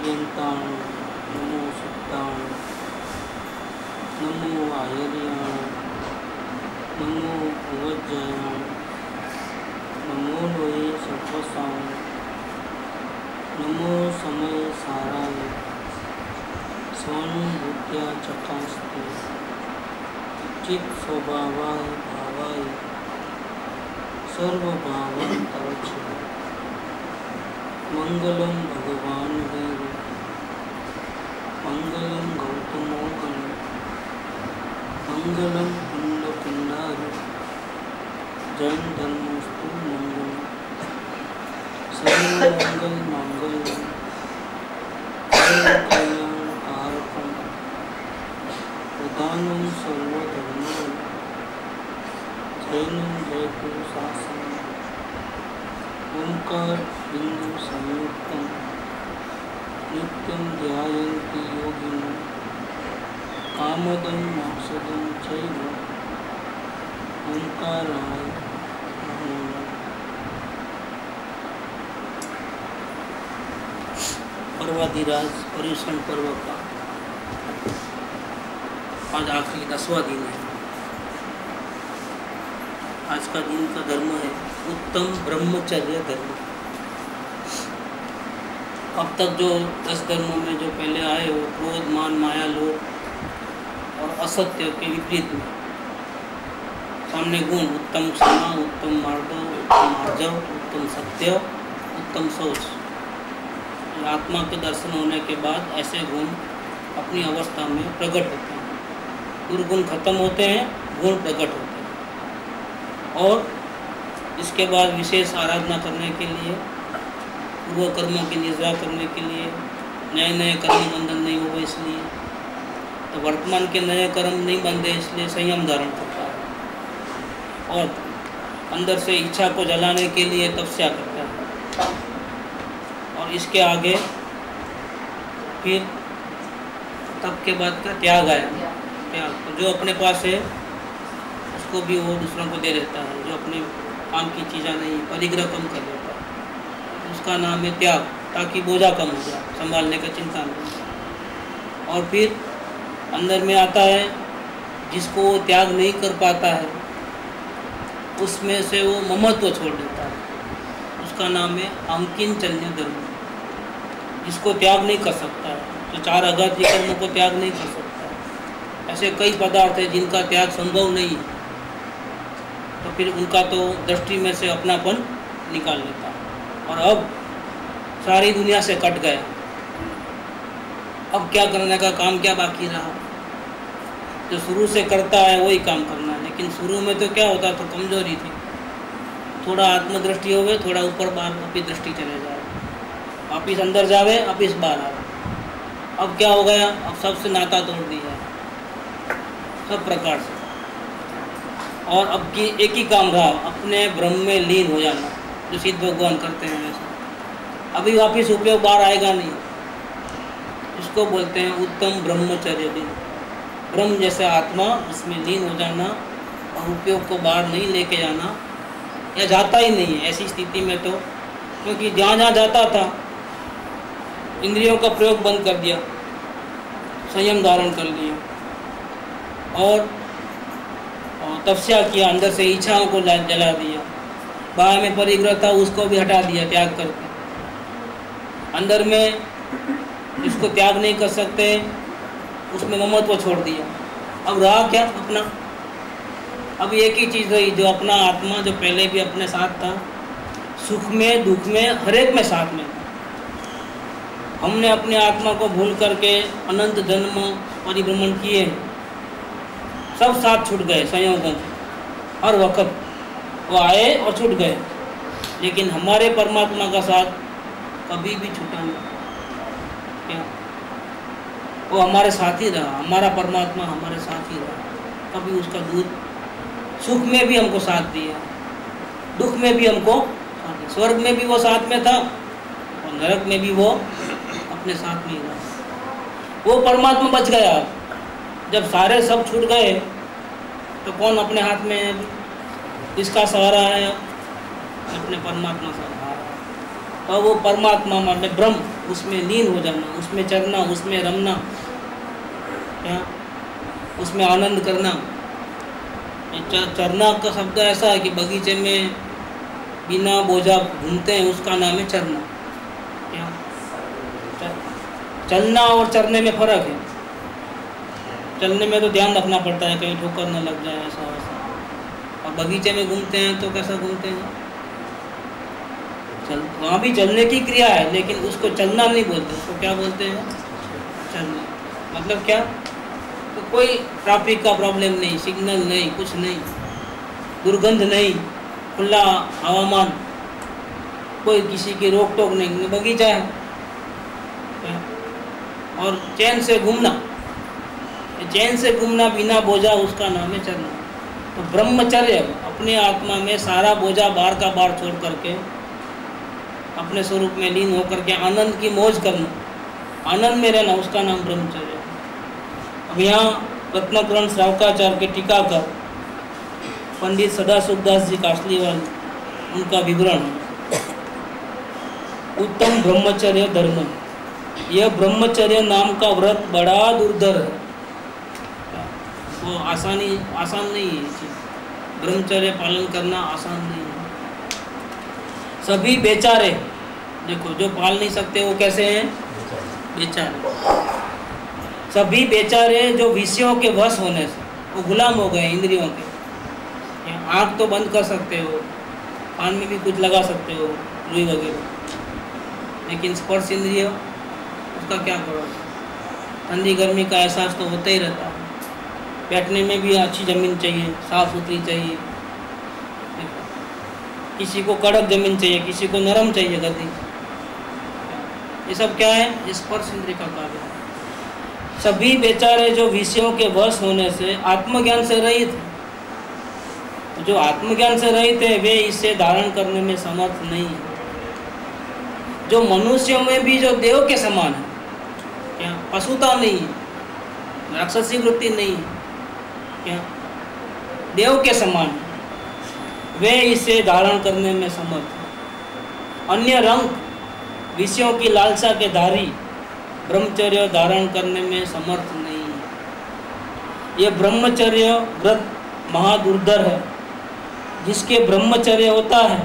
वैजयंताण नमो सिद्धाण नमो आयर्याण नमो भुवज्जयाण नमो लोये सर्वसाण नमो समय साराय स्वानुभूत्या चकास्ते चित् स्वभावाय भावाय सर्वभावांतरच्छ मंगलम भगवान वीर मंगलम गौतमोहन मंगलम कुंड कुंडार जैन धर्मस्तु मंगल सर्वमंगल मांगल्यम कल्याण कारकम प्रधानम सर्वधर्माय जैनम जयतु शासनम ओंकार बिंदु संयुक्तम नित्यं ध्यायन्ति योगिनः कामदं मोक्षदं चैव ओंकाराय नमो नमः। पर्वाधिराज पर्युषण पर्व का आज आखिरी 10वां दिन है। आज का दिन का धर्म है उत्तम ब्रह्मचर्य धर्म। अब तक जो 10 धर्मों में जो पहले आए हो क्रोध मान माया लोभ और असत्य के विपरीत में सामने गुण उत्तम क्षमा उत्तम मार्दव उत्तम मार्जव उत्तम सत्य उत्तम शौच। आत्मा के दर्शन होने के बाद ऐसे गुण अपनी अवस्था में प्रकट होते हैं। दुर्गुण खत्म होते हैं, गुण प्रकट होते हैं। और इसके बाद विशेष आराधना करने के लिए पूर्व कर्मों की निर्वाह करने के लिए नए नए कर्म बंधन नहीं हुए, इसलिए तो वर्तमान के नए कर्म नहीं बंधे, इसलिए संयम धारण करता है। और अंदर से इच्छा को जलाने के लिए तपस्या करता है। और इसके आगे फिर तप के बाद का त्याग आया। त्याग तो जो अपने पास है उसको भी वो दूसरों को दे देता है। जो अपने काम की चीज़ें नहीं परिग्रह कम कर देता है, उसका नाम है त्याग, ताकि बोझा कम हो जाए, संभालने का चिंता नहीं। और फिर अंदर में आता है जिसको वो त्याग नहीं कर पाता है, उसमें से वो ममत्व छोड़ देता है, उसका नाम है अंकिंचन्य धर्म। जिसको त्याग नहीं कर सकता है, जो 4 आघाती कर्मों को त्याग नहीं कर सकता है, ऐसे कई पदार्थ हैं जिनका त्याग संभव नहीं है, तो फिर उनका तो दृष्टि में से अपनापन निकाल लेता है। और अब सारी दुनिया से कट गया, अब क्या करने का काम क्या बाकी रहा। जो शुरू से करता है वही काम करना है। लेकिन शुरू में तो क्या होता था, कमजोरी थी, थोड़ा आत्मदृष्टि हो गए, थोड़ा ऊपर बाहर वापिस दृष्टि चले जाए, वापिस अंदर जावे वापिस बाहर आवे। अब क्या हो गया, अब सबसे नाता तोड़ दिया सब प्रकार से। और अब की एक ही काम रहा, अपने ब्रह्म में लीन हो जाना, जो सिद्ध भगवान करते हैं वैसे। अभी वापिस उपयोग बाहर आएगा नहीं। इसको बोलते हैं उत्तम ब्रह्मचर्य दिन। ब्रह्म जैसे आत्मा उसमें लीन हो जाना और उपयोग को बाहर नहीं लेके जाना, या जाता ही नहीं है ऐसी स्थिति में तो। क्योंकि जहाँ जहाँ जाता था इंद्रियों का प्रयोग बंद कर दिया, संयम धारण कर लिया और तपस्या किया, अंदर से इच्छाओं को जला दिया, बाहर में परिग्रह था उसको भी हटा दिया त्याग करके। अंदर में जिसको त्याग नहीं कर सकते उसमें ममत्व छोड़ दिया। अब रहा क्या अपना, अब एक ही चीज़ रही, जो अपना आत्मा जो पहले भी अपने साथ था, सुख में दुख में हर एक में साथ में। हमने अपने आत्मा को भूल करके अनंत जन्म परिभ्रमण किए, सब साथ छूट गए संयोगों हर वक्त वो आए और छूट गए। लेकिन हमारे परमात्मा का साथ कभी भी छूटा नहीं। क्या वो हमारे साथ ही रहा, हमारा परमात्मा हमारे साथ ही रहा। कभी उसका दूर सुख में भी हमको साथ दिया, दुख में भी हमको साथ दिया। स्वर्ग में भी वो साथ में था और नरक में भी वो अपने साथ में ही रहा। वो परमात्मा बच गया। जब सारे सब छूट गए तो कौन अपने हाथ में है? किसका सहारा है? अपने परमात्मा का सहारा। और वो परमात्मा में ब्रह्म, उसमें लीन हो जाना, उसमें चरना, उसमें रमना, क्या उसमें आनंद करना। चरना का शब्द ऐसा है कि बगीचे में बिना बोझा घूमते हैं, उसका नाम है चरना। क्या चलना और चरने में फर्क है। चलने में तो ध्यान रखना पड़ता है कहीं ठोकर न लग जाए, ऐसा वैसा। और बगीचे में घूमते हैं तो कैसा घूमते हैं, वहाँ भी चलने की क्रिया है, लेकिन उसको चलना नहीं बोलते, उसको क्या बोलते हैं, चलना। मतलब क्या, तो कोई ट्रैफिक का प्रॉब्लम नहीं, सिग्नल नहीं, कुछ नहीं, दुर्गंध नहीं, खुला हवामान, कोई किसी की रोक टोक नहीं, बगीचा है। और चैन से घूमना, चैन से घूमना बिना बोझा, उसका नाम है चलना। तो ब्रह्मचर्य अपने आत्मा में सारा बोझा बार का बार छोड़ करके अपने स्वरूप में लीन होकर के आनंद की मौज करना, आनंद में रहना, उसका नाम ब्रह्मचर्य है। अब यहाँ रत्नपुराण श्रावकाचार्य के टीकाकर पंडित सदाशिवदास जी कासलीवाल, उनका विवरण, उत्तम ब्रह्मचर्य धर्म, यह ब्रह्मचर्य नाम का व्रत बड़ा दुर्धर है। वो आसान नहीं है, ब्रह्मचर्य पालन करना आसान नहीं है। सभी बेचारे, देखो जो पाल नहीं सकते वो कैसे हैं, बेचारे। सभी बेचारे जो विषयों के वश होने से वो गुलाम हो गए, इंद्रियों के। आँख तो बंद कर सकते हो, कान में भी कुछ लगा सकते हो, रुई वगैरह, लेकिन स्पर्श इंद्रिय, उसका क्या करो। ठंडी गर्मी का एहसास तो होता ही रहता है। बैठने में भी अच्छी ज़मीन चाहिए, साफ़ सुथरी चाहिए, किसी को कड़क ज़मीन चाहिए, किसी को नरम चाहिए गद्दी। ये सब क्या है, स्पर्श इंद्रिय का कार्य है। सभी बेचारे जो विषयों के वश होने से आत्मज्ञान से रहित है, जो आत्मज्ञान से रहित है वे इसे धारण करने में समर्थ नहीं है। जो मनुष्यों में भी जो देव के समान है, क्या पशुता नहीं है, राक्षसी वृत्ति नहीं है, क्या देव के समान है, वे इसे धारण करने में समर्थ है। अन्य रंग विषयों की लालसा के धारी ब्रह्मचर्य धारण करने में समर्थ नहीं है। यह ब्रह्मचर्य व्रत महादुर्धर है। जिसके ब्रह्मचर्य होता है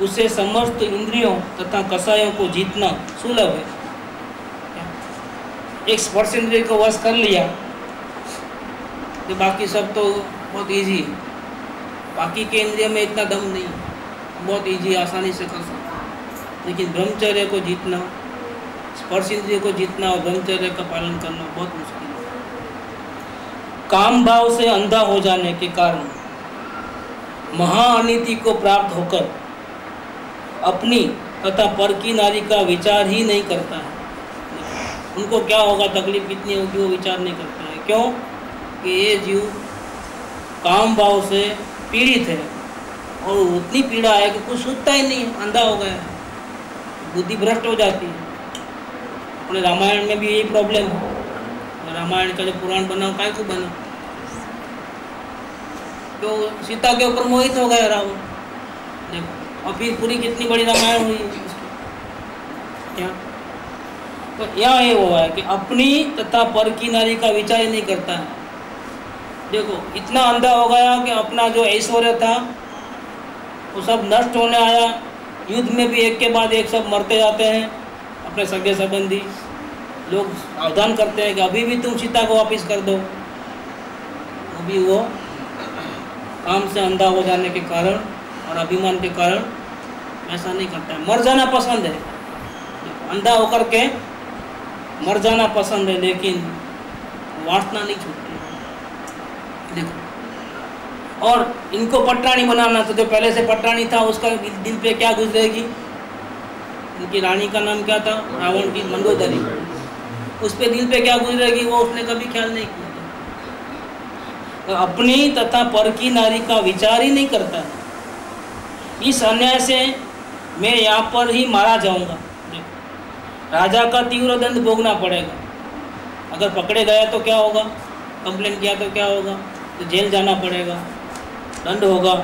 उसे समस्त इंद्रियों तथा कसायों को जीतना सुलभ है। एक स्पर्श इंद्रिय को वश कर लिया तो बाकी सब तो बहुत इजी है। बाकी के इंद्रिय में इतना दम नहीं, बहुत इजी, आसानी से कर सकते हैं। लेकिन ब्रह्मचर्य को जीतना, स्पर्श इंद्रिय को जीतना और ब्रह्मचर्य का पालन करना बहुत मुश्किल है। काम भाव से अंधा हो जाने के कारण महाअनीति को प्राप्त होकर अपनी तथा पर की नारी का विचार ही नहीं करता है। उनको क्या होगा, तकलीफ कितनी होगी, वो विचार नहीं करता है। क्यों कि ये जीव काम भाव से पीड़ित है और उतनी पीड़ा है कि कुछ सूझता ही नहीं, अंधा हो गया है, बुद्धि भ्रष्ट हो जाती है। अपने रामायण में भी यही प्रॉब्लम है। रामायण का जो पुराण बना काय को बना, तो सीता के ऊपर मोहित हो गया रावण, देखो, और फिर पूरी कितनी बड़ी रामायण हुई क्या। तो यहाँ ये हुआ है कि अपनी तथा पर की नारी का विचार ही नहीं करता है। देखो इतना अंधा हो गया कि अपना जो ऐश्वर्य था वो सब नष्ट होने आया। युद्ध में भी एक के बाद एक सब मरते जाते हैं। अपने सगे संबंधी लोग सावधान करते हैं कि अभी भी तुम सीता को वापस कर दो। अभी वो काम से अंधा हो जाने के कारण और अभिमान के कारण ऐसा नहीं करता है। मर जाना पसंद है, अंधा होकर के मर जाना पसंद है, लेकिन वासना नहीं छूटती। देखो, और इनको पटरानी बनाना, तो जो पहले से पटरानी था उसका दिल पे क्या गुजरेगी। उनकी रानी का नाम क्या था, रावण की मंदोदरी, उस पे दिल पे क्या गुजरेगी वो उसने कभी ख्याल नहीं किया। तो अपनी तथा पर की नारी का विचार ही नहीं करता। इस अन्याय से मैं यहाँ पर ही मारा जाऊंगा। राजा का तीव्र दंड भोगना पड़ेगा। अगर पकड़े गया तो क्या होगा, कंप्लेन किया तो क्या होगा, तो जेल जाना पड़ेगा, दंड होगा,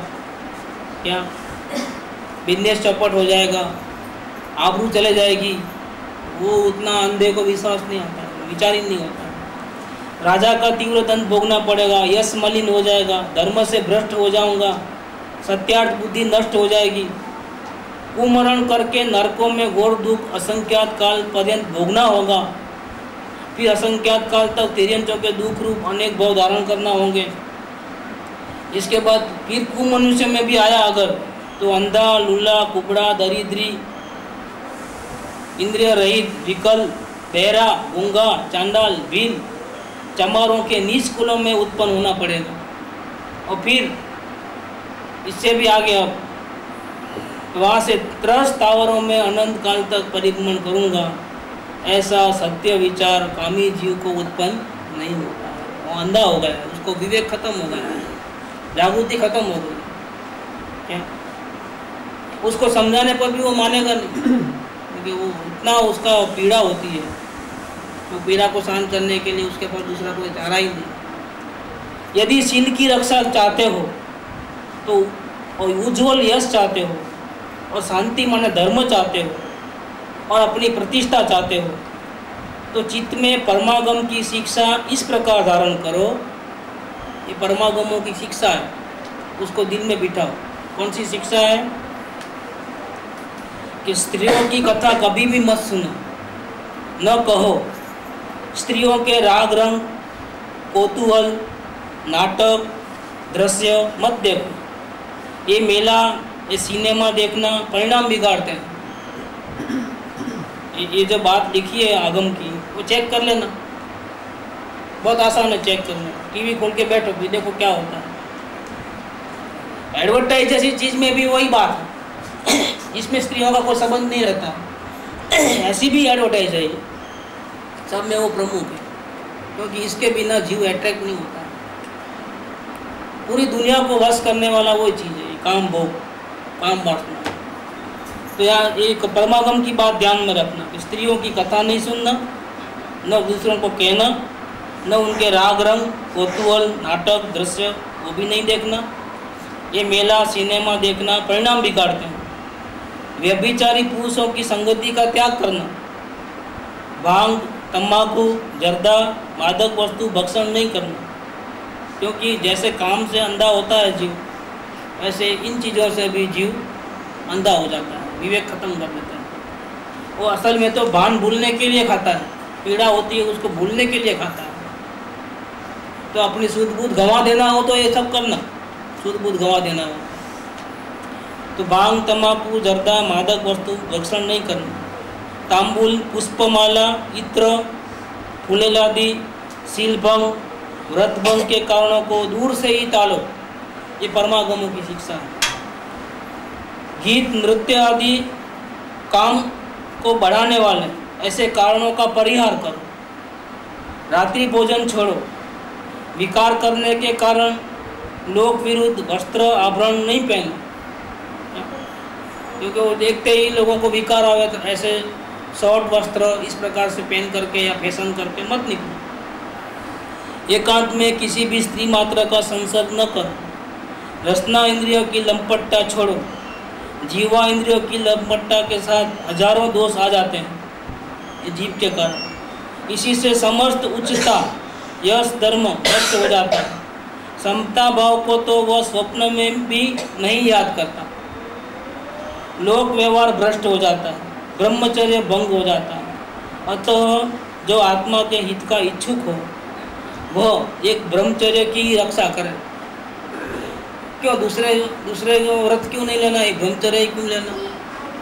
क्या बिजनेस चौपट हो जाएगा, आबरू चले जाएगी, वो उतना अंधे को विश्वास नहीं आता है, विचार ही नहीं होता है। राजा का तीव्र दंड भोगना पड़ेगा, यश मलिन हो जाएगा, धर्म से भ्रष्ट हो जाऊंगा, सत्यार्थ बुद्धि नष्ट हो जाएगी, कुमरण करके नरकों में घोर दुख असंख्यात काल पर्यंत भोगना होगा, फिर असंख्यात काल तक तिर्यंचों के दुख रूप अनेक भाव धारण करना होंगे। इसके बाद फिर कुमनुष्य में भी आया अगर, तो अंधा, लूला, कुबड़ा, दरिद्री, इंद्रिय रहित, विकल, बहरा, गूंगा, चांडाल, भील, चमारों के नीच कुलों में उत्पन्न होना पड़ेगा। और फिर इससे भी आगे अब वहाँ से त्रस तावरों में अनंत काल तक परिभ्रमण करूँगा, ऐसा सत्य विचार कामी जीव को उत्पन्न नहीं होता है। वो अंधा हो गया, उसको विवेक खत्म हो गया, जागृति खत्म हो गई। क्या उसको समझाने पर भी वो मानेगा नहीं, क्योंकि वो इतना उसका पीड़ा होती है, तो पीड़ा को शांत करने के लिए उसके पास दूसरा कोई चारा ही नहीं। यदि शील की रक्षा चाहते हो तो, और उज्ज्वल यश चाहते हो, और शांति माने धर्म चाहते हो, और अपनी प्रतिष्ठा चाहते हो, तो चित्त में परमागम की शिक्षा इस प्रकार धारण करो। ये परमागमों की शिक्षा है, उसको दिल में बिठाओ। कौन सी शिक्षा है? कि स्त्रियों की कथा कभी भी मत सुनो, न कहो, स्त्रियों के राग रंग, कौतूहल, नाटक, दृश्य मत देखो। ये मेला, ये सिनेमा देखना परिणाम बिगाड़ते हैं। ये जो बात लिखी है आगम की, वो चेक कर लेना, बहुत आसान है चेक करना। टीवी खोल के बैठो, भी देखो क्या होता है। एडवर्टाइज जैसी चीज़ में भी वही बात है, इसमें स्त्रियों का कोई संबंध नहीं रहता। ऐसी भी एडवर्टाइज है, सब में वो प्रमुख है, क्योंकि इसके बिना जीव अट्रैक्ट नहीं होता। पूरी दुनिया को वश करने वाला वही चीज़ है, काम भोग, काम वासना। तो यहाँ एक परमागम की बात ध्यान में रखना कि स्त्रियों की कथा नहीं सुनना, न दूसरों को कहना, न उनके राग रंग, कौतूहल, नाटक, दृश्य वो भी नहीं देखना। ये मेला सिनेमा देखना परिणाम बिगाड़ते हैं। व्यभिचारी पुरुषों की संगति का त्याग करना, भांग, तंबाकू, जर्दा, मादक वस्तु भक्षण नहीं करना, क्योंकि जैसे काम से अंधा होता है जीव, ऐसे इन चीज़ों से भी जीव अंधा हो जाता है, विवेक खत्म कर देता है। वो असल में तो भान भूलने के लिए खाता है, पीड़ा होती है उसको भूलने के लिए खाता है। तो अपनी शुद्ध बुद्ध गंवा देना हो तो ये सब करना, शुद्ध बुद्ध गंवा देना हो तो भांग, तंबाकू, जर्दा, मादक वस्तु भक्षण नहीं करना। तांबुल, पुष्पमाला, इत्र, फूलेलादि, शीलभंग, व्रतभंग के कारणों को दूर से ही टालो। ये परमागमों की शिक्षा है। गीत, नृत्य आदि काम को बढ़ाने वाले ऐसे कारणों का परिहार करो। रात्रि भोजन छोड़ो। विकार करने के कारण लोक विरुद्ध वस्त्र आभरण नहीं पहनो, क्योंकि वो देखते ही लोगों को विकार आवे, तो ऐसे शॉर्ट वस्त्र इस प्रकार से पहन करके या फैशन करके मत निकलो। एकांत में किसी भी स्त्री मात्रा का संसर्ग न करो। रसना इंद्रियों की लंपटता छोड़ो। जीवा इंद्रियों की लंपटता के साथ हजारों दोष आ जाते हैं ये जीव के कारण। इसी से समस्त उच्चता, यश, धर्म नष्ट हो जाता है। समता भाव को तो वह स्वप्न में भी नहीं याद करता। लोक व्यवहार भ्रष्ट हो जाता है, ब्रह्मचर्य भंग हो जाता है। अतः जो आत्मा के हित का इच्छुक हो वह एक ब्रह्मचर्य की रक्षा करे। क्यों दूसरे व्रत क्यों नहीं लेना, एक ब्रह्मचर्य ही क्यों लेना?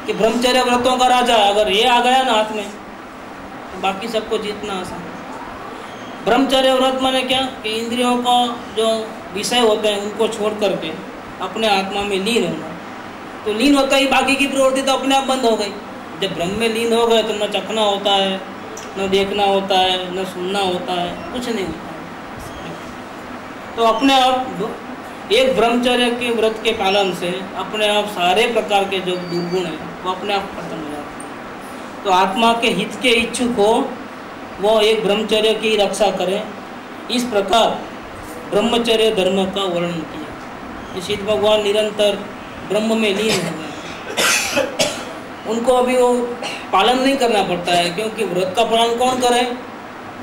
कि ब्रह्मचर्य व्रतों का राजा, अगर ये आ गया ना हाथ में तो बाकी सबको जीतना आसान। ब्रह्मचर्य व्रत माने क्या कि इंद्रियों का जो विषय होते हैं उनको छोड़ करके अपने आत्मा में लीन होना। तो लीन होता ही बाकी की प्रवृत्ति तो अपने आप बंद हो गई। जब ब्रह्म में लीन हो गए तो न चखना होता है, न देखना होता है, न सुनना होता है, कुछ नहीं होता है। तो अपने आप एक ब्रह्मचर्य के व्रत के पालन से अपने आप सारे प्रकार के जो दुर्गुण हैं वो अपने आप खत्म हो जाते हैं। तो आत्मा के हित के इच्छुक हो वो एक ब्रह्मचर्य की रक्षा करें। इस प्रकार ब्रह्मचर्य धर्म का वर्णन किया। शिव भगवान निरंतर ब्रह्म में लीन हो गए। उनको अभी वो पालन नहीं करना पड़ता है, क्योंकि व्रत का पालन कौन करे?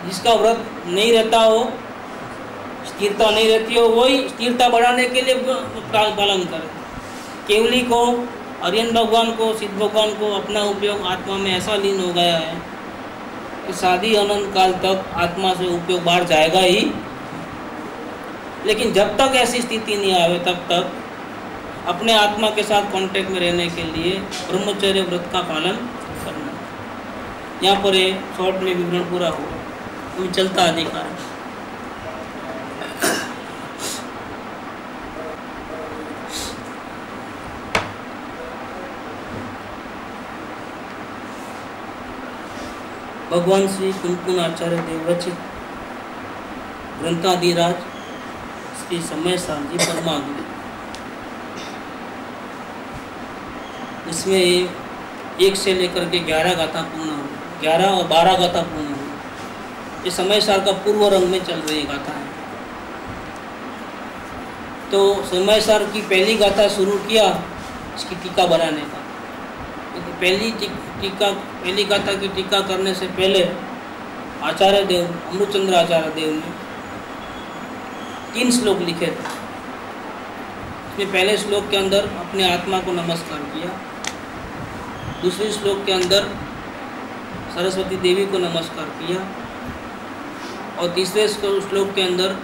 जिसका व्रत नहीं रहता हो, स्थिरता नहीं रहती हो, वही स्थिरता बढ़ाने के लिए पालन करे। केवली को, आर्यन भगवान को, सिद्ध भगवान को अपना उपयोग आत्मा में ऐसा लीन हो गया है कि शादी अनंत काल तक आत्मा से उपयोग बाहर जाएगा ही। लेकिन जब तक ऐसी स्थिति नहीं आवे तब तक अपने आत्मा के साथ कांटेक्ट में रहने के लिए ब्रह्मचर्य व्रत का पालन करना। यहाँ पर ये शॉर्ट में विवरण पूरा हुआ, अभी चलता अधिकार। भगवान श्री कुंकुन आचार्य देव रचित ग्रंथाधिराज श्री समय सारजी परमागुरु, इसमें 1 से लेकर के 11 गाथा पूर्ण हो, 11 और 12 गाथा पूर्ण हो। ये समय सार का पूर्व रंग में चल रही गाथा है। तो समय सार की पहली गाथा शुरू किया इसकी टीका बनाने का। पहली गाथा की टीका करने से पहले आचार्य देव, अमृतचंद्र आचार्य देव ने 3 श्लोक लिखे थे। इसमें पहले श्लोक के अंदर अपने आत्मा को नमस्कार किया, दूसरे श्लोक के अंदर सरस्वती देवी को नमस्कार किया, और तीसरे श्लोक के अंदर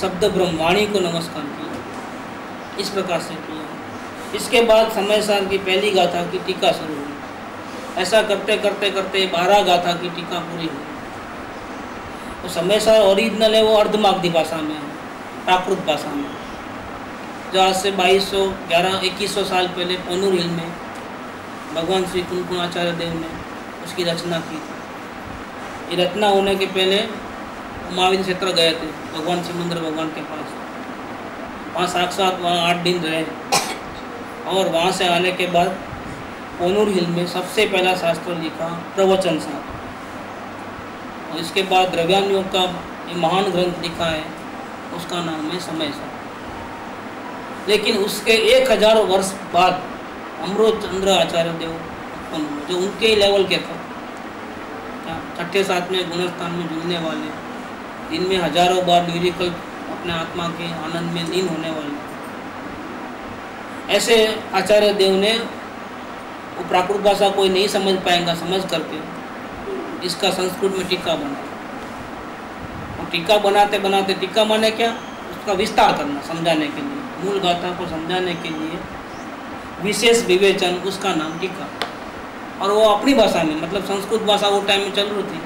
शब्द ब्रह्मवाणी को नमस्कार किया। इस प्रकार से किया। इसके बाद समय सार की पहली गाथा की टीका शुरू हुई। ऐसा करते करते करते 12 गाथा की टीका पूरी हुई। तो समय सार ओरिजिनल है वो अर्धमागधी भाषा में है, प्राकृत भाषा में, जो आज से 2100 साल पहले पोनूर हिल में भगवान श्री कुंकुन आचार्य देव ने उसकी रचना की थी। ये रचना होने के पहले महावीर क्षेत्र गए थे भगवान सिमंदर भगवान के पास। वहाँ साक्षात वहाँ 8 दिन रहे, और वहाँ से आने के बाद पोनूर हिल में सबसे पहला शास्त्र लिखा प्रवचन शास्त्र, और इसके बाद द्रव्यान योग का ये महान ग्रंथ लिखा है, उसका नाम है समय सार। लेकिन उसके 1000 वर्ष बाद अमृतचंद्र आचार्य देव उत्पन्न हुए, जो उनके लेवल के थे, 6ठे 7वें गुणस्थान में जुड़ने वाले, दिन में हजारों बार निर्विकल्प अपने आत्मा के आनंद में लीन होने वाले। ऐसे आचार्य देव ने वो प्राकृत भाषा कोई नहीं समझ पाएगा, समझ करके इसका संस्कृत में टीका बना। और टीका बनाते बनाते, टीका माने क्या? उसका विस्तार करना, समझाने के लिए, मूल गाथा को समझाने के लिए विशेष विवेचन, उसका नाम टीका। और वो अपनी भाषा में, मतलब संस्कृत भाषा वो टाइम में चल रही थी,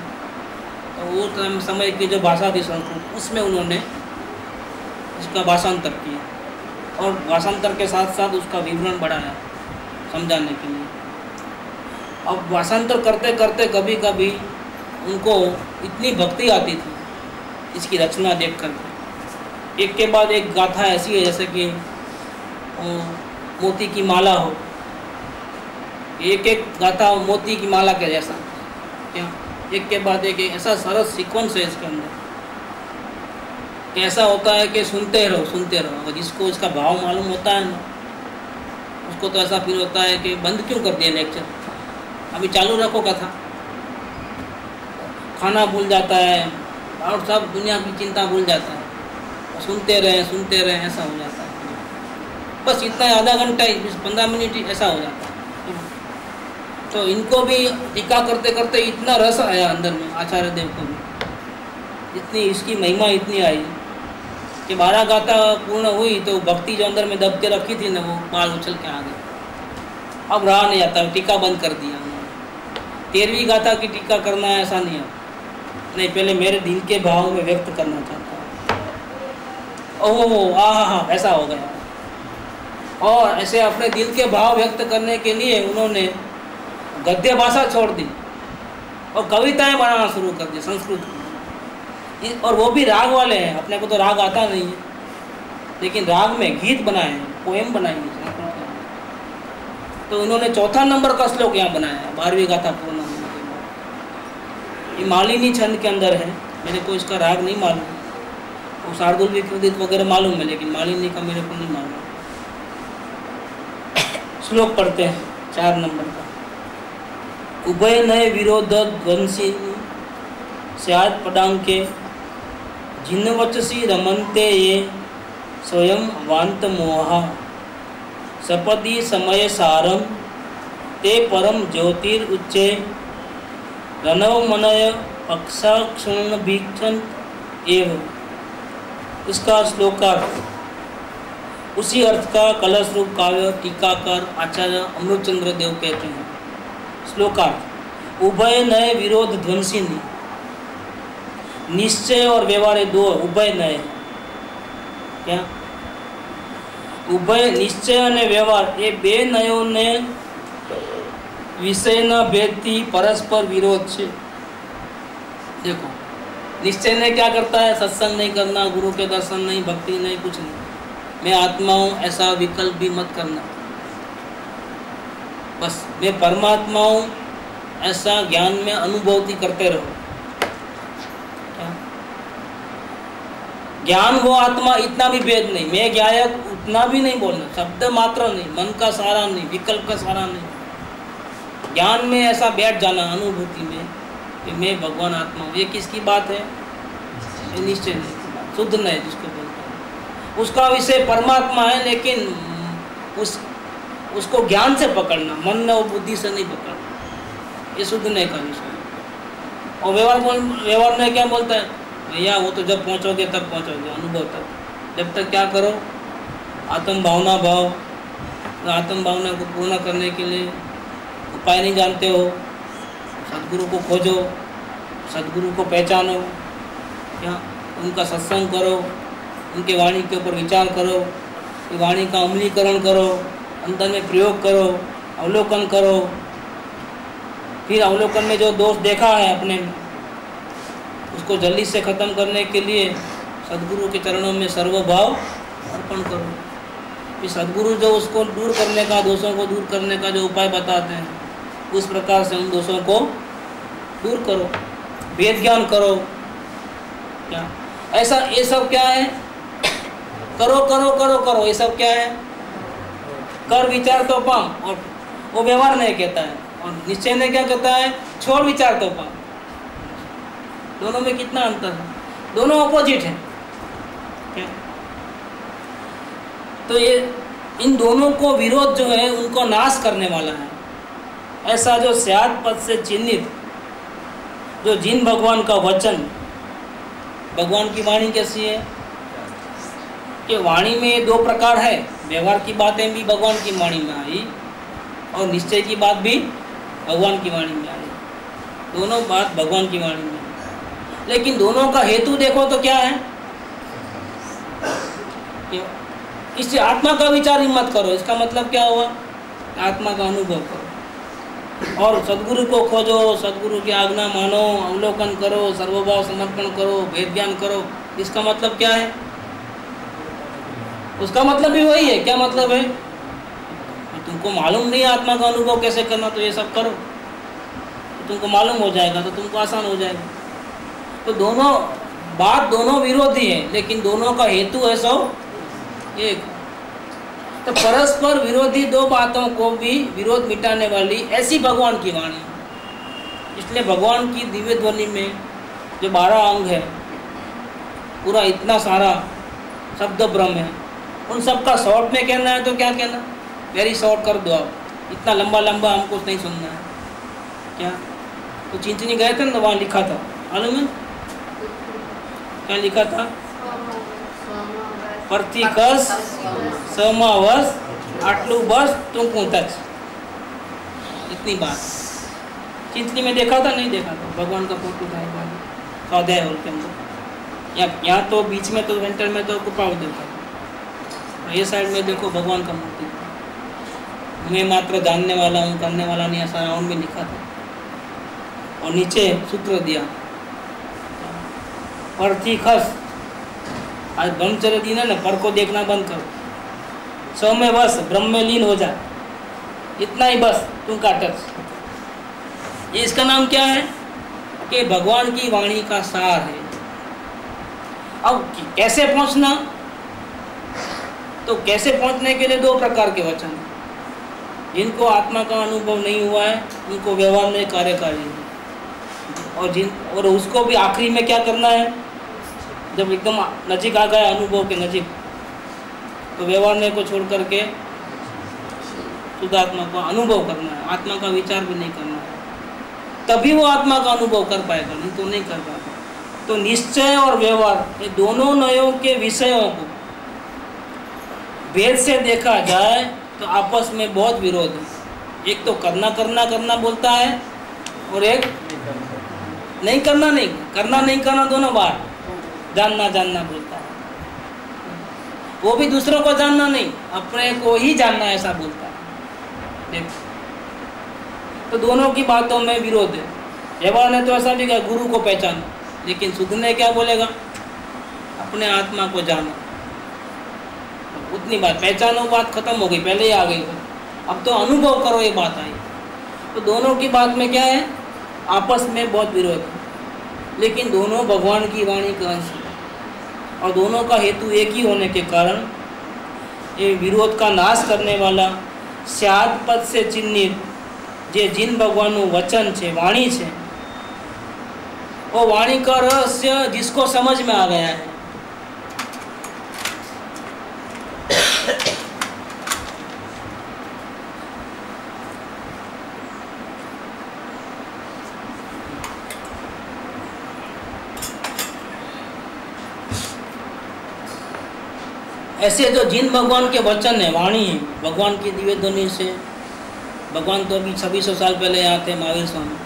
तो वो टाइम समय की जो भाषा थी संस्कृत, उसमें उन्होंने इसका भाषांतर किया, और भाषांतर के साथ साथ उसका विवरण बढ़ाया समझाने के लिए। अब भाषांतर करते करते कभी कभी उनको इतनी भक्ति आती थी इसकी रचना देख करके। एक के बाद एक गाथा ऐसी है जैसे कि मोती की माला हो, एक एक गाथा मोती की माला के जैसा, क्या एक के बाद एक ऐसा सरस सीक्वेंस है इसके अंदर। कैसा होता है कि सुनते रहो सुनते रहो, और जिसको इसका भाव मालूम होता है ना, उसको तो ऐसा फील होता है कि बंद क्यों कर दिया लेक्चर, अभी चालू रखो कथा। खाना भूल जाता है और सब दुनिया की चिंता भूल जाता है, और सुनते रहे ऐसा हो जाता है। बस इतना आधा घंटा 15 मिनट ऐसा हो जाता है। तो इनको भी टीका करते करते इतना रस आया अंदर में, आचार्य देव को भी इतनी इसकी महिमा इतनी आई कि 12 गाथा पूर्ण हुई तो भक्ति जो अंदर में दब के रखी थी ना, वो बाल उछल के आ गई। अब रहा नहीं आता, टीका बंद कर दिया उन्होंने। 13वीं गाथा की टीका करना है ऐसा नहीं है, नहीं, पहले मेरे दिल के भाव में व्यक्त करना चाहता हूँ। ओह आहा, ऐसा हो गया। और ऐसे अपने दिल के भाव व्यक्त करने के लिए उन्होंने गद्य भाषा छोड़ दी और कविताएं बनाना शुरू कर दी संस्कृत में, और वो भी राग वाले हैं। अपने को तो राग आता नहीं है, लेकिन राग में गीत बनाए हैं, पोएम बनाई है संस्कृत में। तो उन्होंने 4था नंबर का श्लोक यहाँ बनाया 12वीं गाथा पूर्ण होने के बाद। ये मालिनी छंद के अंदर है, मेरे को इसका राग नहीं मालूम, वो शार्दुल विकृदित वगैरह मालूम है, लेकिन मालिनी का मेरे को नहीं मालूम। श्लोक पढ़ते हैं 4 नंबर का। उभय नय विरोध ध्वंसी स्यात् पदांके जिन वचसी रमन्ते ये स्वयं वांत मोहा सपदि समय सारम ते परम ज्योतिरुच्चे रणव मनय अक्षाक्षण भीक्षण एवं। इसका श्लोकार्थ उसी अर्थ का कलश रूप काव्य टीकाकार आचार्य अमृतचंद्र देव कहते हैं। श्लोकार्थ उभय नय विरोध ध्वंसिनी, निश्चय और व्यवहार दो उभय नय। क्या उभय निश्चय और व्यवहार ये बे नयों ने विषय न भेदती परस्पर विरोध से। देखो निश्चय ने क्या करता है, सत्संग नहीं करना, गुरु के दर्शन नहीं, भक्ति नहीं, कुछ नहीं, मैं आत्मा हूँ ऐसा विकल्प भी मत करना, बस मैं परमात्मा हूँ ऐसा ज्ञान में अनुभूति करते रहो। ज्ञान वो आत्मा इतना भी भेद नहीं, मैं ज्ञायक उतना भी नहीं बोलना, शब्द मात्र नहीं, मन का सहारा नहीं, विकल्प का सहारा नहीं, ज्ञान में ऐसा बैठ जाना अनुभूति में कि मैं भगवान आत्मा हूँ। ये किसकी बात है? ये निश्चय नहीं की बात, शुद्ध नहीं जिसको बोलते हैं, उसका विषय परमात्मा है, लेकिन उसको ज्ञान से पकड़ना, मन और बुद्धि से नहीं पकड़ना, ये शुद्ध नहीं का विषय। और व्यवहार में क्या बोलता है भैया, वो तो जब पहुंचोगे तब पहुंचोगे, अनुभव तक। जब तक क्या करो, आत्म भावना भाव, आत्म भावना को पूर्ण करने के लिए उपाय नहीं जानते हो, सदगुरु को खोजो, सदगुरु को पहचानो, क्या उनका सत्संग करो, उनके वाणी के ऊपर विचार करो, वाणी का अमलीकरण करो, अंदर में प्रयोग करो, अवलोकन करो, फिर अवलोकन में जो दोष देखा है अपने में उसको जल्दी से ख़त्म करने के लिए सदगुरु के चरणों में सर्वभाव अर्पण करो। फिर सदगुरु जो उसको दूर करने का, दोषों को दूर करने का जो उपाय बताते हैं, उस प्रकार से उन दोषों को दूर करो, वेद ज्ञान करो। क्या ऐसा ये सब क्या है? करो करो करो करो, ये सब क्या है? कर विचार तो पाम, और वो व्यवहार नहीं कहता है, और निश्चय ने क्या कहता है? छोड़ विचार तो पाम। दोनों में कितना अंतर है? दोनों ऑपोजिट है। तो ये इन दोनों को विरोध जो है उनको नाश करने वाला है। ऐसा जो स्यात् पद से चिन्हित जो जिन भगवान का वचन, भगवान की वाणी कैसी है कि वाणी में 2 प्रकार है, व्यवहार की बातें भी भगवान की वाणी में आई और निश्चय की बात भी भगवान की वाणी में आई, दोनों बात भगवान की वाणी में। लेकिन दोनों का हेतु देखो तो क्या है? इससे आत्मा का विचार ही मत करो, इसका मतलब क्या हुआ? आत्मा का अनुभव करो और सदगुरु को खोजो, सदगुरु की आज्ञा मानो, अवलोकन करो, सर्वभाव समर्पण करो, वेद ज्ञान करो। इसका मतलब क्या है? उसका मतलब भी वही है। क्या मतलब है? तुमको मालूम नहीं आत्मा का अनुभव कैसे करना, तो ये सब करो, तो तुमको मालूम हो जाएगा, तो तुमको आसान हो जाएगा। तो दोनों विरोधी है, लेकिन दोनों का हेतु है सब एक। तो परस्पर विरोधी 2 बातों को भी विरोध मिटाने वाली ऐसी भगवान की वाणी। इसलिए भगवान की दिव्य ध्वनि में जो 12 अंग है, पूरा इतना सारा शब्द ब्रह्म है, उन सब का शॉर्ट में कहना है तो क्या कहना? वेरी शॉर्ट कर दो आप, इतना लंबा लंबा हमको नहीं सुनना है। क्या तो चिंतनी गए थे ना, तो वहाँ लिखा था, मालूम है क्या लिखा था? प्रतिकस समावस आटलू बस तुम पहुँच, इतनी बात चिंतनी में देखा था, नहीं देखा था? भगवान का फोटो था स्वाध्याय हॉल के अंदर, यहाँ तो बीच में तो सेंटर में तो कृपा देखा था, ये साइड में देखो भगवान का मूर्ति, मैं मात्र जानने वाला हूँ, करने वाला नहीं, ऐसा राउंड में लिखा था। और नीचे सूत्र दिया, परथी खस, आज ब्रह्मचर्य दिन है ना, पर को देखना बंद करो, सौ में बस ब्रह्म में लीन हो जा, इतना ही बस तुम का टच। ये इसका नाम क्या है कि भगवान की वाणी का सार है। अब कैसे पहुंचना? तो कैसे पहुंचने के लिए 2 प्रकार के वचन, जिनको आत्मा का अनुभव नहीं हुआ है उनको व्यवहार में कार्यकारी है, और उसको भी आखिरी में क्या करना है, जब एकदम नजीक आ गया अनुभव के नजीक, तो व्यवहार को छोड़ करके शुद्ध आत्मा का अनुभव करना है, आत्मा का विचार भी नहीं करना है, तभी वो आत्मा का अनुभव कर पाएगा, नहीं तो नहीं कर पाएगा। तो निश्चय और व्यवहार ये दोनों नयों के विषयों को भेद से देखा जाए तो आपस में बहुत विरोध है। एक तो करना करना करना बोलता है और एक नहीं करना नहीं करना दोनों बार जानना जानना बोलता है। वो भी दूसरों को जानना नहीं, अपने को ही जानना ऐसा बोलता है। देखो, तो दोनों की बातों में विरोध है। व्यवहार ने तो ऐसा भी कहा गुरु को पहचानो, लेकिन शुद्ध ने क्या बोलेगा, अपने आत्मा को जानो। उतनी बात पहचानो, बात खत्म हो गई, पहले ही आ गई। अब तो अनुभव करो, ये बात आई। तो दोनों की बात में क्या है, आपस में बहुत विरोध है, लेकिन दोनों भगवान की वाणी का अंश है और दोनों का हेतु एक ही होने के कारण ये विरोध का नाश करने वाला स्याद पद से चिन्हित जे जिन भगवानનું वचन છે, वाणी છે, वो वाणी का रहस्य जिसको समझ में आ गया है, ऐसे जो जिन भगवान के वचन है, वाणी है, भगवान की दिव्य ध्वनि से, भगवान तो अभी 2600 साल पहले यहाँ थे महावीर स्वामी,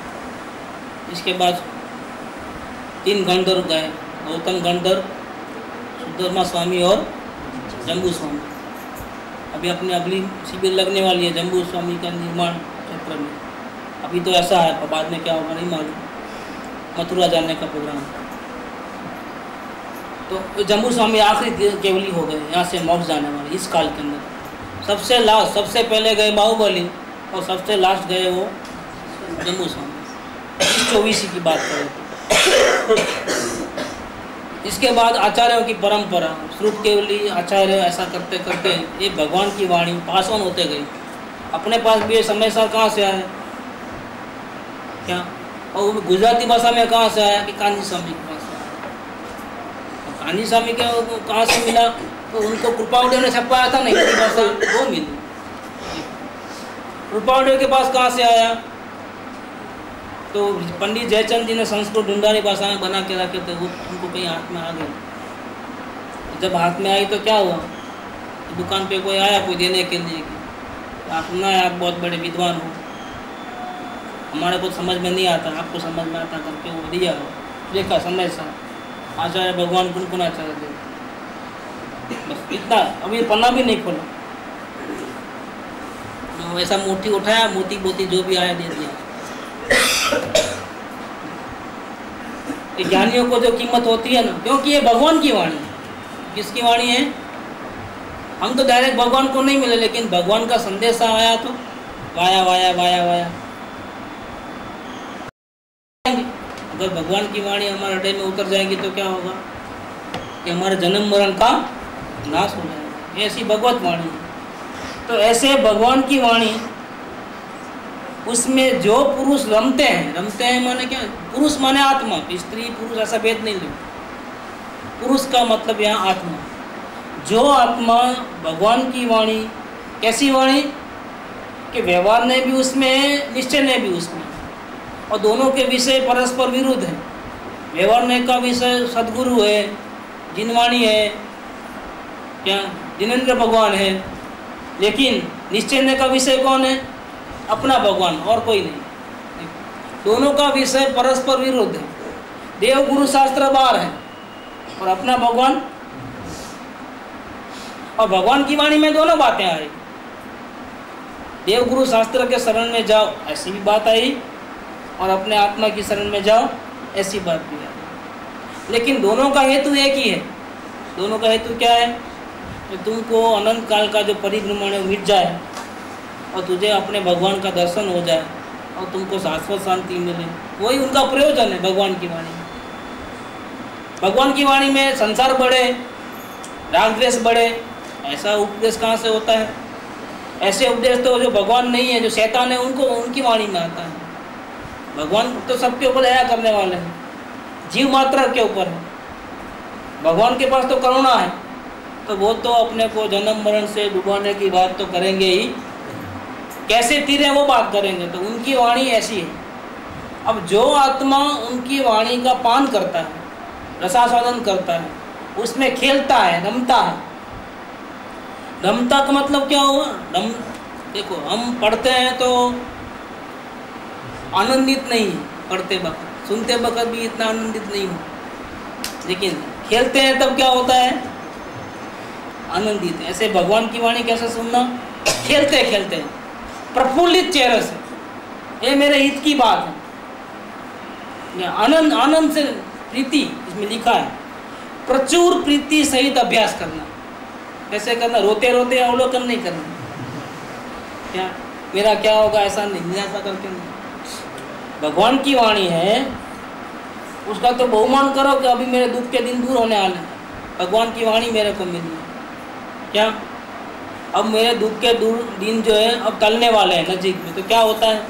इसके बाद 3 गणधर्व गए, गौतम गणधर्व, सुधर्मा स्वामी और जम्बू स्वामी। अभी अपनी अगली शिविर लगने वाली है जम्बू स्वामी का निर्माण क्षेत्र में। अभी तो ऐसा है, पर बाद में क्या होगा नहीं मालूम, मथुरा जाने का प्रोग्राम। तो जम्बू स्वामी आखिरी केवली हो गए, यहाँ से मोक्ष जाने वाले इस काल के अंदर। सबसे लास्ट, सबसे पहले गए बाहुबली और सबसे लास्ट गए वो जम्बू स्वामी। 24 की बात करें तो इसके बाद आचार्यों की परंपरा, श्रुत केवली आचार्य, ऐसा करते करते ये भगवान की वाणी पास ऑन होते गई। अपने पास भी ये समय सार कहाँ से आया क्या, और गुजराती भाषा में कहाँ से आया कि कान्ही स्वामी के पास आया। कान्ही स्वामी के कहाँ से मिला, तो उनको कृपावड़े ने छपाया था नहीं भाषा, वो मिली। कृपावड़े के पास कहाँ से आया, तो पंडित जयचंद जी ने संस्कृत ढूंढारी भाषा में बना के रखे थे, वो उनको कहीं हाथ में आ गई। जब हाथ में आई तो क्या हुआ, तो दुकान पे कोई आया, कोई देने के लिए कि आप सुना है आप बहुत बड़े विद्वान हो, हमारे को समझ में नहीं आता, आपको समझ में आता करके वो दिया। देखा समय सा आचार्य भगवान कुनकुनाचार्य देव, बस इतना। अभी पन्ना भी नहीं खोला, तो ऐसा मोती उठाया, मोती बोती जो भी आया दे दिया। ज्ञानियों को जो कीमत होती है ना, क्योंकि ये भगवान की वाणी है। किसकी वाणी है, हम तो डायरेक्ट भगवान को नहीं मिले, लेकिन भगवान का संदेश आया तो वाया वाया वाया वाया। अगर भगवान की वाणी हमारे हृदय में उतर जाएगी तो क्या होगा कि हमारे जन्म मरण का नाश हो जाएगा। ऐसी भगवत वाणी है। तो ऐसे भगवान की वाणी, उसमें जो पुरुष रमते हैं माने क्या, पुरुष माने आत्मा, स्त्री पुरुष ऐसा भेद नहीं ले। पुरुष का मतलब यहाँ आत्मा, जो आत्मा भगवान की वाणी, कैसी वाणी कि व्यवहार ने भी उसमें, निश्चय ने भी उसमें, और दोनों के विषय परस्पर विरुद्ध हैं। व्यवहार ने का विषय सदगुरु है, जिनवाणी है, क्या जिनेंद्र भगवान है, लेकिन निश्चय ने का विषय कौन है, अपना भगवान और कोई नहीं। दोनों का विषय परस्पर विरुद्ध है। देव गुरु शास्त्र बार है और अपना भगवान, और भगवान की वाणी में दोनों बातें आई। देव गुरु शास्त्र के शरण में जाओ, ऐसी भी बात आई, और अपने आत्मा की शरण में जाओ, ऐसी बात भी आई। लेकिन दोनों का हेतु एक ही है। दोनों का हेतु क्या है कि तुमको अनंत काल का जो परिभ्रमण है मिट जाए और तुझे अपने भगवान का दर्शन हो जाए और तुमको शाश्वत शांति मिले। वही उनका प्रयोजन है भगवान की वाणी में। भगवान की वाणी में संसार बढ़े, राग द्वेष बढ़े, ऐसा उपदेश कहाँ से होता है, ऐसे उपदेश तो जो भगवान नहीं है, जो शैतान है, उनको उनकी वाणी में आता है। भगवान तो सबके ऊपर दया करने वाले हैं, जीव मात्र के ऊपर है। भगवान के पास तो करुणा है, तो वो तो अपने को जन्म मरण से डुबाने की बात तो करेंगे ही, कैसे तीरे वो बात करेंगे। तो उनकी वाणी ऐसी है। अब जो आत्मा उनकी वाणी का पान करता है, रसास्वादन करता है, उसमें खेलता है, रमता है। रमता का मतलब क्या हुआ? देखो, हम पढ़ते हैं तो आनंदित नहीं है, पढ़ते वक्त, सुनते वक्त भी इतना आनंदित नहीं हो, लेकिन खेलते हैं तब क्या होता है? आनंदित है। ऐसे भगवान की वाणी कैसे सुनना? खेलते खेलते प्रफुल्लित चेहरे से, ये मेरे हित की बात है। आनंद, आनंद से प्रीति, इसमें लिखा है प्रचुर प्रीति सहित अभ्यास करना। कैसे करना? रोते रोते अवलोकन नहीं करना, क्या मेरा क्या होगा ऐसा नहीं, निराशा करके नहीं। भगवान की वाणी है, उसका तो बहुमान करो कि अभी मेरे दुख के दिन दूर होने वाले हैं, भगवान की वाणी मेरे को मिली है। क्या अब मेरे दुख के दिन जो है अब टलने वाले हैं नज़दीक में, तो क्या होता है?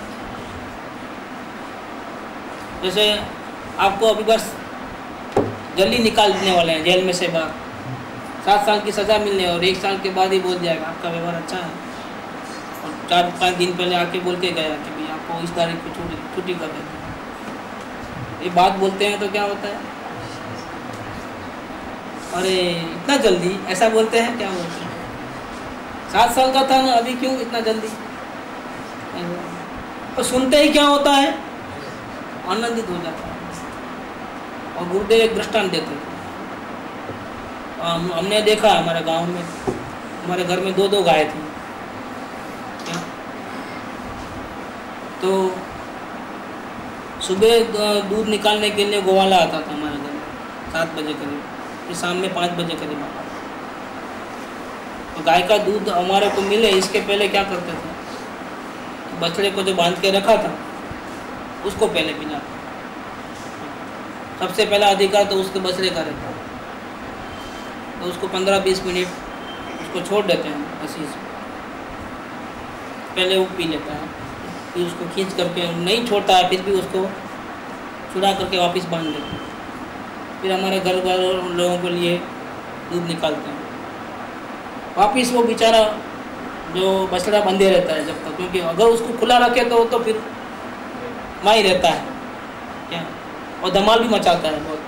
जैसे आपको अभी बस जल्दी निकाल देने वाले हैं जेल में से बाहर, 7 साल की सज़ा मिलने, और 1 साल के बाद ही बोल जाएगा आपका व्यवहार अच्छा है, और 4-5 दिन पहले आके बोल के गया कि भाई आपको इस तारीख को छुट्टी कर देते हैं। ये बात बोलते हैं तो क्या होता है? अरे इतना जल्दी, ऐसा बोलते हैं। क्या बोलते हैं? 7 साल का था ना, अभी क्यों इतना जल्दी? तो सुनते ही क्या होता है? आनंदित हो जाता है। और गुरुदेव एक दृष्टांत देते हैं। हमने देखा हमारे गांव में, हमारे घर में 2-2 गाय थी। क्या? तो सुबह दूध निकालने के लिए गोवाला आता था हमारे घर में 7 बजे करीब, फिर शाम में 5 बजे करीब आता। तो गाय का दूध हमारे को मिले इसके पहले क्या करते थे? तो बछड़े को जो बांध के रखा था उसको पहले पिलाते। सबसे पहला अधिकार तो उसके बछड़े का रहता है, तो उसको 15-20 मिनट उसको छोड़ देते हैं हंसी से, पहले वो पी लेता है, फिर उसको खींच करके, नहीं छोड़ता है फिर भी उसको छुड़ा करके वापस बांध देते हैं। फिर हमारे घर वालों लोगों के लिए दूध निकालते हैं। वापस वो बेचारा जो बछड़ा बंधे रहता है जब तक, क्योंकि अगर उसको खुला रखे तो फिर माही रहता है क्या, और धमाल भी मचाता है बहुत,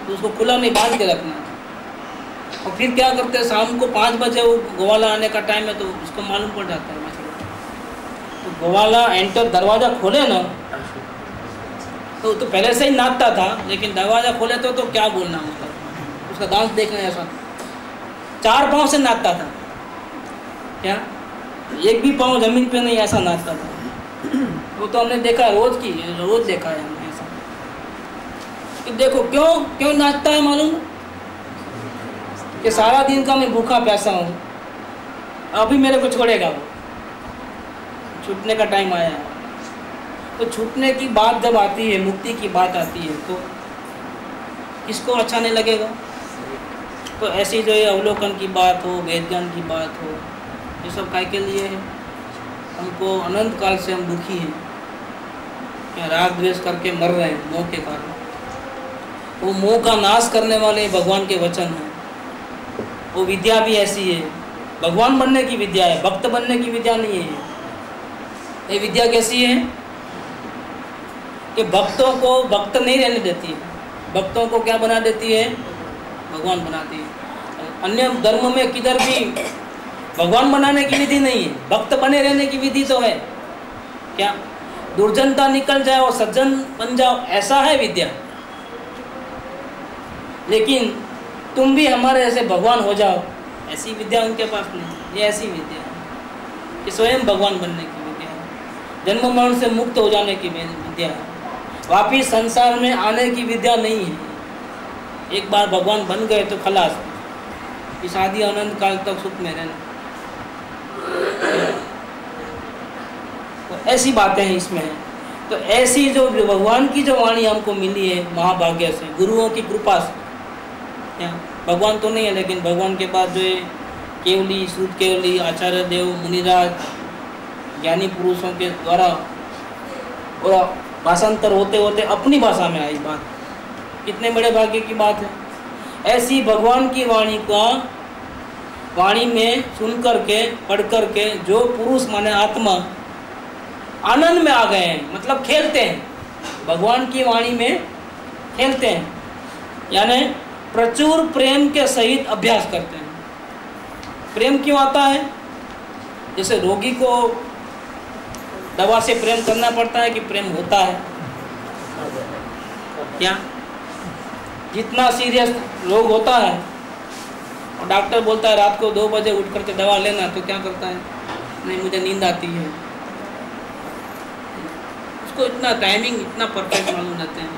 तो उसको खुला नहीं, बांध के रखना है। और फिर क्या करते हैं, शाम को 5 बजे वो गोवाला आने का टाइम है, तो उसको मालूम पड़ जाता है मछली। तो गोवाला एंटर दरवाज़ा खोले ना, तो पहले से ही नाचता था, लेकिन दरवाज़ा खोले तो क्या बोलना उसका डांस देखना ऐसा 4 पाँव से नाचता था। क्या? एक भी पाँव जमीन पे नहीं, ऐसा नाचता था। वो तो हमने देखा, रोज देखा है हमने ऐसा। कि देखो क्यों नाचता है मालूम? कि सारा दिन का मैं भूखा प्यासा हूँ, अभी मेरे को छोड़ेगा वो, छूटने का टाइम आया है। तो छूटने की बात जब आती है, मुक्ति की बात आती है, तो किसको अच्छा नहीं लगेगा? तो ऐसी जो ये अवलोकन की बात हो, वेद ज्ञान की बात हो, ये सब काय के लिए है? हमको अनंत काल से हम दुखी हैं, क्या राग द्वेष करके मर रहे हैं मोह के कारण। वो मोह का नाश करने वाले भगवान के वचन हैं। वो विद्या भी ऐसी है, भगवान बनने की विद्या है, भक्त बनने की विद्या नहीं है। ये विद्या कैसी है कि भक्तों को भक्त नहीं रहने देती है, भक्तों को क्या बना देती है? भगवान बनाती है। अन्य धर्म में किधर भी भगवान बनाने की विधि नहीं है, भक्त बने रहने की विधि तो है। क्या? दुर्जनता निकल जाए और सज्जन बन जाओ, ऐसा है विद्या। लेकिन तुम भी हमारे जैसे भगवान हो जाओ, ऐसी विद्या उनके पास नहीं। ये ऐसी विद्या है कि स्वयं भगवान बनने की विद्या है, जन्म मरण से मुक्त हो जाने की विद्या है, वापिस संसार में आने की विद्या नहीं है। एक बार भगवान बन गए तो खलास, इस आदि अनंत काल तक सुख में रहना। तो ऐसी बातें हैं इसमें है। तो ऐसी जो भगवान की जो वाणी हमको मिली है महाभाग्य से, गुरुओं की कृपा से, क्या भगवान तो नहीं है, लेकिन भगवान के बाद जो है केवली, श्रुत केवली, आचार्य देव, मुनिराज, ज्ञानी पुरुषों के द्वारा और भाषांतर होते होते अपनी भाषा में आई बात। कितने बड़े भाग्य की बात है। ऐसी भगवान की वाणी में सुन करके, पढ़ करके जो पुरुष माने आत्मा आनंद में आ गए हैं, मतलब खेलते हैं, भगवान की वाणी में खेलते हैं, यानी प्रचुर प्रेम के सहित अभ्यास करते हैं। प्रेम क्यों आता है? जैसे रोगी को दवा से प्रेम करना पड़ता है कि प्रेम होता है क्या? जितना सीरियस रोग होता है और डॉक्टर बोलता है रात को 2 बजे उठ करके दवा लेना, तो क्या करता है? नहीं, मुझे नींद आती है। उसको इतना टाइमिंग इतना परफेक्ट मालूम रहते हैं।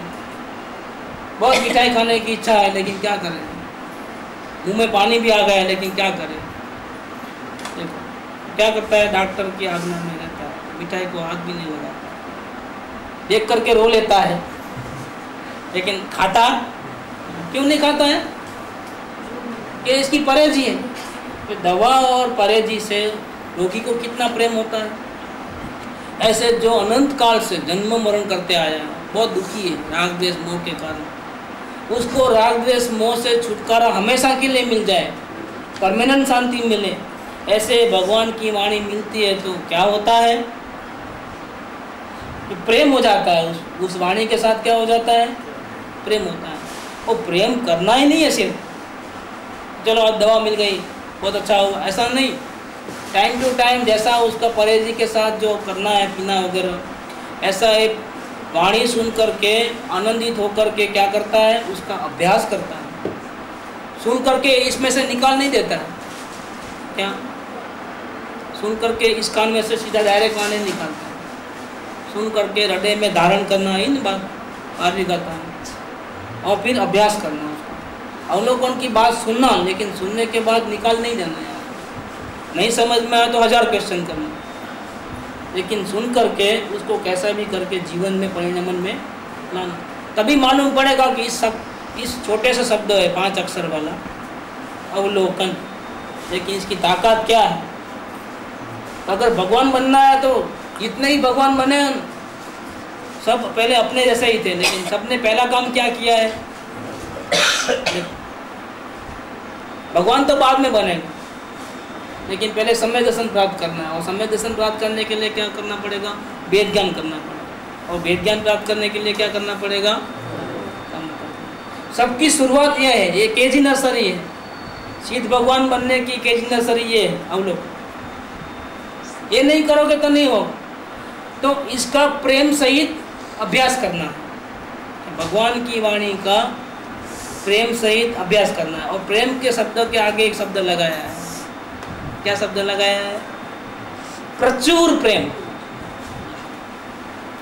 बहुत मिठाई खाने की इच्छा है, लेकिन क्या करें, मुंह में पानी भी आ गया है, लेकिन क्या करें? देखो क्या करता है, डॉक्टर की आज्ञा में रहता है, मिठाई को हाथ भी नहीं लगाता, देख करके रो लेता है, लेकिन खाता क्यों नहीं खाता है? कि इसकी परहेजी है। तो दवा और परहेजी से रोगी को कितना प्रेम होता है। ऐसे जो अनंत काल से जन्म मरण करते आया है, बहुत दुखी है राग द्वेष मोह के कारण, उसको राग द्वेष मोह से छुटकारा हमेशा के लिए मिल जाए, परमानेंट शांति मिले, ऐसे भगवान की वाणी मिलती है तो क्या होता है? तो प्रेम हो जाता है। उस वाणी के साथ क्या हो जाता है? प्रेम होता है। और प्रेम करना ही नहीं है सिर्फ चलो अब दवा मिल गई बहुत अच्छा हुआ, ऐसा नहीं। टाइम टू टाइम जैसा उसका परहेजी के साथ जो करना है, पीना वगैरह, ऐसा एक वाणी सुन करके आनंदित होकर के क्या करता है? उसका अभ्यास करता है। सुन करके इसमें से निकाल नहीं देता है क्या? सुन करके इस कान में से सीधा डायरेक्ट कान नहीं निकालता है। सुन करके हृदय में धारण करना ही नहीं बात आगे गाता है, और फिर अभ्यास करना उसका। अवलोकन की बात सुनना, लेकिन सुनने के बाद निकाल नहीं देना यार। नहीं समझ में आया तो 1000 क्वेश्चन करना, लेकिन सुन करके उसको कैसा भी करके जीवन में परिणमन में लाना। तभी मालूम पड़ेगा कि इस छोटे से शब्द है 5 अक्षर वाला अवलोकन, लेकिन इसकी ताकत क्या है। अगर भगवान बनना है तो जितने ही भगवान बने सब पहले अपने जैसे ही थे, लेकिन सबने पहला काम क्या किया है? भगवान तो बाद में बनेगा, लेकिन पहले सम्यक दर्शन प्राप्त करना है। और सम्यक दर्शन प्राप्त करने के लिए क्या करना पड़ेगा? वेद ज्ञान करना पड़ेगा। और वेद ज्ञान प्राप्त करने के लिए क्या करना पड़ेगा? सबकी शुरुआत यह है, ये केजी नर्सरी है। सिद्ध भगवान बनने की केजी नर्सरी ये है। अब लोग ये नहीं करोगे तो नहीं होगा। तो इसका प्रेम सहित अभ्यास करना है। भगवान की वाणी का प्रेम सहित अभ्यास करना है। और प्रेम के शब्द के आगे एक शब्द लगाया है। क्या शब्द लगाया है? प्रचुर प्रेम।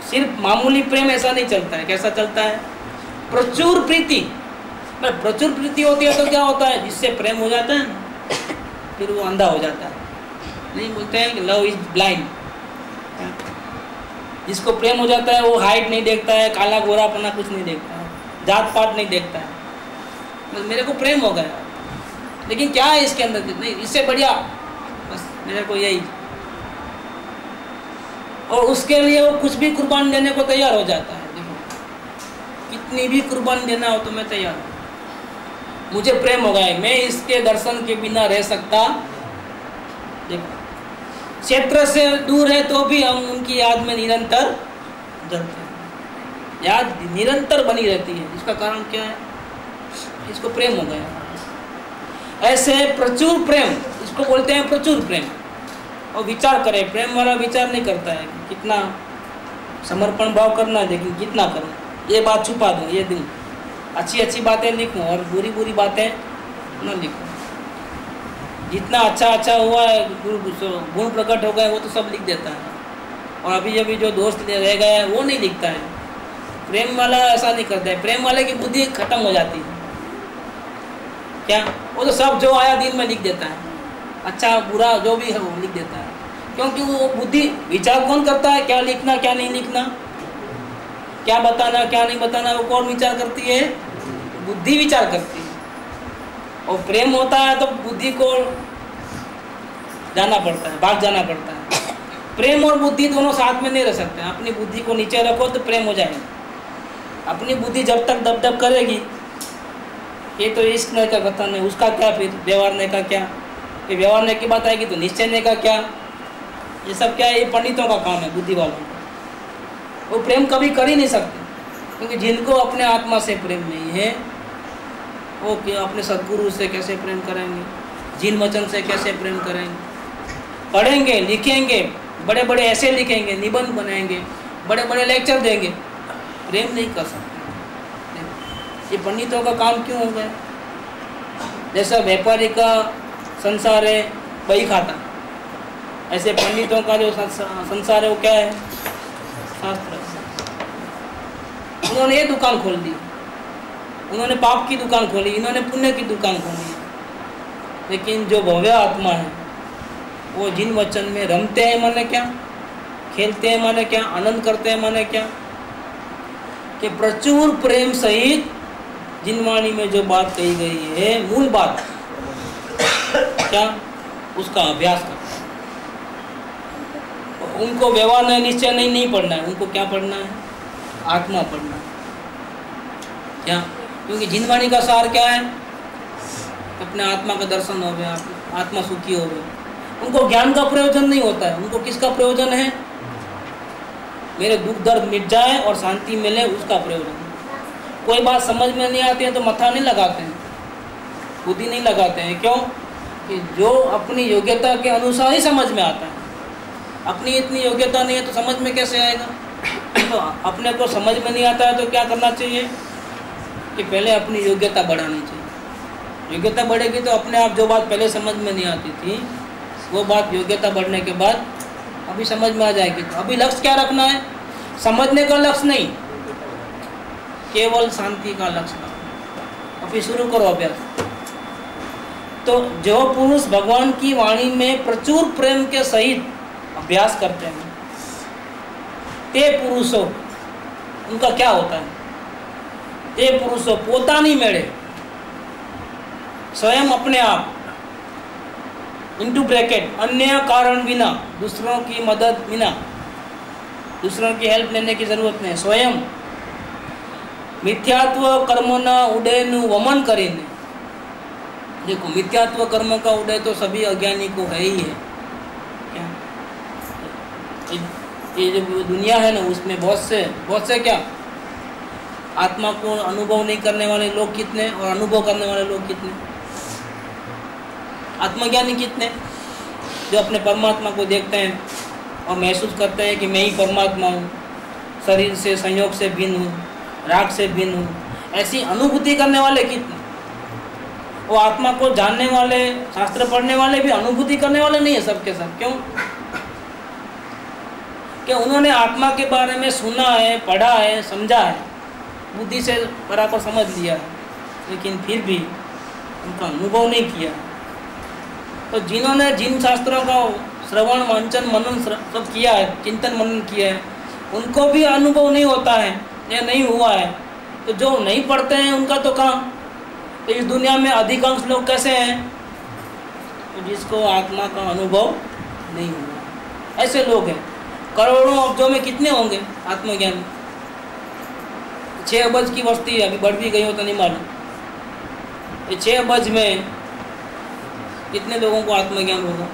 सिर्फ मामूली प्रेम ऐसा नहीं चलता है। कैसा चलता है? प्रचुर प्रीति। प्रचुर प्रीति होती है तो क्या होता है? जिससे प्रेम हो जाता है फिर वो अंधा हो जाता है। नहीं बोलते हैं कि लव इज ब्लाइंड। जिसको प्रेम हो जाता है वो हाइट नहीं देखता है, काला गोरापना कुछ नहीं देखता है, जात पात नहीं देखता है। बस मेरे को प्रेम हो गया, लेकिन क्या है इसके अंदर? नहीं, इससे बढ़िया बस मेरे को यही। और उसके लिए वो कुछ भी कुर्बान देने को तैयार हो जाता है। देखो कितनी भी कुर्बान देना हो तो मैं तैयार हूँ। मुझे प्रेम हो गया, मैं इसके दर्शन के बिना रह सकता। देखो क्षेत्र से दूर है तो भी हम उनकी याद में निरंतर जलते हैं। याद निरंतर बनी रहती है। इसका कारण क्या है? इसको प्रेम हो गया। ऐसे प्रचुर प्रेम, इसको बोलते हैं प्रचुर प्रेम। और विचार करें, प्रेम वाला विचार नहीं करता है कि कितना समर्पण भाव करना है, लेकिन कितना करूँ, ये बात छुपा दूँ, ये दूँ, अच्छी अच्छी बातें लिखूँ और बुरी बुरी बातें न लिखूँ। जितना अच्छा अच्छा हुआ है, गुण प्रकट हो गए, वो तो सब लिख देता है। और अभी अभी जो दोस्त रह गया है वो नहीं लिखता है। प्रेम वाला ऐसा नहीं करता है। प्रेम वाले की बुद्धि खत्म हो जाती है। क्या? वो तो सब जो आया दिल में लिख देता है, अच्छा बुरा जो भी है वो लिख देता है। क्योंकि वो बुद्धि विचार कौन करता है? क्या लिखना क्या नहीं लिखना, क्या बताना क्या नहीं बताना, वो कौन विचार करती है? बुद्धि विचार करती है। और प्रेम होता है तो बुद्धि को जाना पड़ता है, भाग जाना पड़ता है। प्रेम और बुद्धि दोनों साथ में नहीं रह सकते। अपनी बुद्धि को नीचे रखो तो प्रेम हो जाएगा। अपनी बुद्धि जब तक दब करेगी, ये तो इश्क नहीं का कथन है, उसका क्या, फिर व्यवहारने का क्या, फिर व्यवहारने की बात आएगी तो निश्चयने का क्या। ये सब क्या है, ये पंडितों का काम है, बुद्धि वालों का। वो प्रेम कभी कर ही नहीं सकते, क्योंकि जिनको अपने आत्मा से प्रेम नहीं है वो अपने सद्गुरु से कैसे प्रेम करेंगे, जिन वचन से कैसे प्रेम करेंगे। पढ़ेंगे, लिखेंगे, बड़े बड़े ऐसे लिखेंगे, निबंध बनाएंगे, बड़े बड़े लेक्चर देंगे, प्रेम नहीं कर सकते। ये पंडितों का काम क्यों हो गया? जैसा व्यापारी का संसार है बही खाता, ऐसे पंडितों का जो संसार है वो क्या है? शास्त्र। उन्होंने ये दुकान खोल दी, उन्होंने पाप की दुकान खोली, इन्होंने पुण्य की दुकान खोली। लेकिन जो भव्य आत्मा है वो जिन वचन में रमते हैं माने क्या, खेलते हैं माने क्या, आनंद करते हैं माने क्या, कि प्रचुर प्रेम सहित जिन वाणी में जो बात कही गई है, मूल बात क्या, उसका अभ्यास करना। उनको व्यवहार नहीं, निश्चय नहीं पढ़ना है, उनको क्या पढ़ना है? आत्मा पढ़ना है। क्या? क्योंकि जिन वाणी का सार क्या है? अपने आत्मा का दर्शन हो गया, आत्मा सुखी हो गई। उनको ज्ञान का प्रयोजन नहीं होता है, उनको किसका प्रयोजन है? मेरे दुख दर्द मिट जाए और शांति मिले, उसका प्रयोजन। कोई बात समझ में नहीं आती है तो मथा नहीं लगाते हैं, बुद्धि नहीं लगाते हैं। क्यों? कि जो अपनी योग्यता के अनुसार ही समझ में आता है। अपनी इतनी योग्यता नहीं है तो समझ में कैसे आएगा? तो अपने को समझ में नहीं आता है तो क्या करना चाहिए कि पहले अपनी योग्यता बढ़ानी चाहिए। योग्यता बढ़ेगी तो अपने आप जो बात पहले समझ में नहीं आती थी वो बात योग्यता बढ़ने के बाद अभी समझ में आ जाएगी। तो अभी लक्ष्य क्या रखना है? समझने का लक्ष्य नहीं, केवल शांति का लक्ष्य रखना। अभी शुरू करो अभ्यास। तो जो पुरुष भगवान की वाणी में प्रचुर प्रेम के सहित अभ्यास करते हैं ते पुरुषों, उनका क्या होता है? ते पुरुषों पोतानी मेड़े स्वयं अपने आप इंटू ब्रैकेट अन्य कारण बिना, दूसरों की मदद बिना, दूसरों की हेल्प लेने की जरूरत नहीं, स्वयं मिथ्यात्व कर्मना उदयनु वमन करीने। देखो मिथ्यात्व कर्म का उदय तो सभी अज्ञानी को है ही है। क्या ये जो दुनिया है ना उसमें बहुत से क्या आत्मा को अनुभव नहीं करने वाले लोग कितने और अनुभव करने वाले लोग कितने? आत्मज्ञानी कितने? जो अपने परमात्मा को देखते हैं और महसूस करते हैं कि मैं ही परमात्मा हूँ, शरीर से संयोग से भिन्न हूँ, राग से भिन्न हूँ, ऐसी अनुभूति करने वाले कितने? वो आत्मा को जानने वाले, शास्त्र पढ़ने वाले भी अनुभूति करने वाले नहीं है सबके सब। क्यों? कि उन्होंने आत्मा के बारे में सुना है, पढ़ा है, समझा है, बुद्धि से बराबर समझ लिया है, लेकिन फिर भी उनका अनुभव नहीं किया। तो जिन्होंने जिन शास्त्रों का श्रवण वांचन मनन सब किया है, चिंतन मनन किया है, उनको भी अनुभव नहीं होता है या नहीं हुआ है। तो जो नहीं पढ़ते हैं उनका तो काम। तो इस दुनिया में अधिकांश लोग कैसे हैं? तो जिसको आत्मा का अनुभव नहीं हुआ, ऐसे लोग हैं। करोड़ों अब्जों में कितने होंगे आत्मज्ञानी? 6 अबज की वस्ती है, अभी बढ़ भी गई हो तो नहीं मालूम। ये 6 अबज में कितने लोगों को आत्मज्ञान होगा?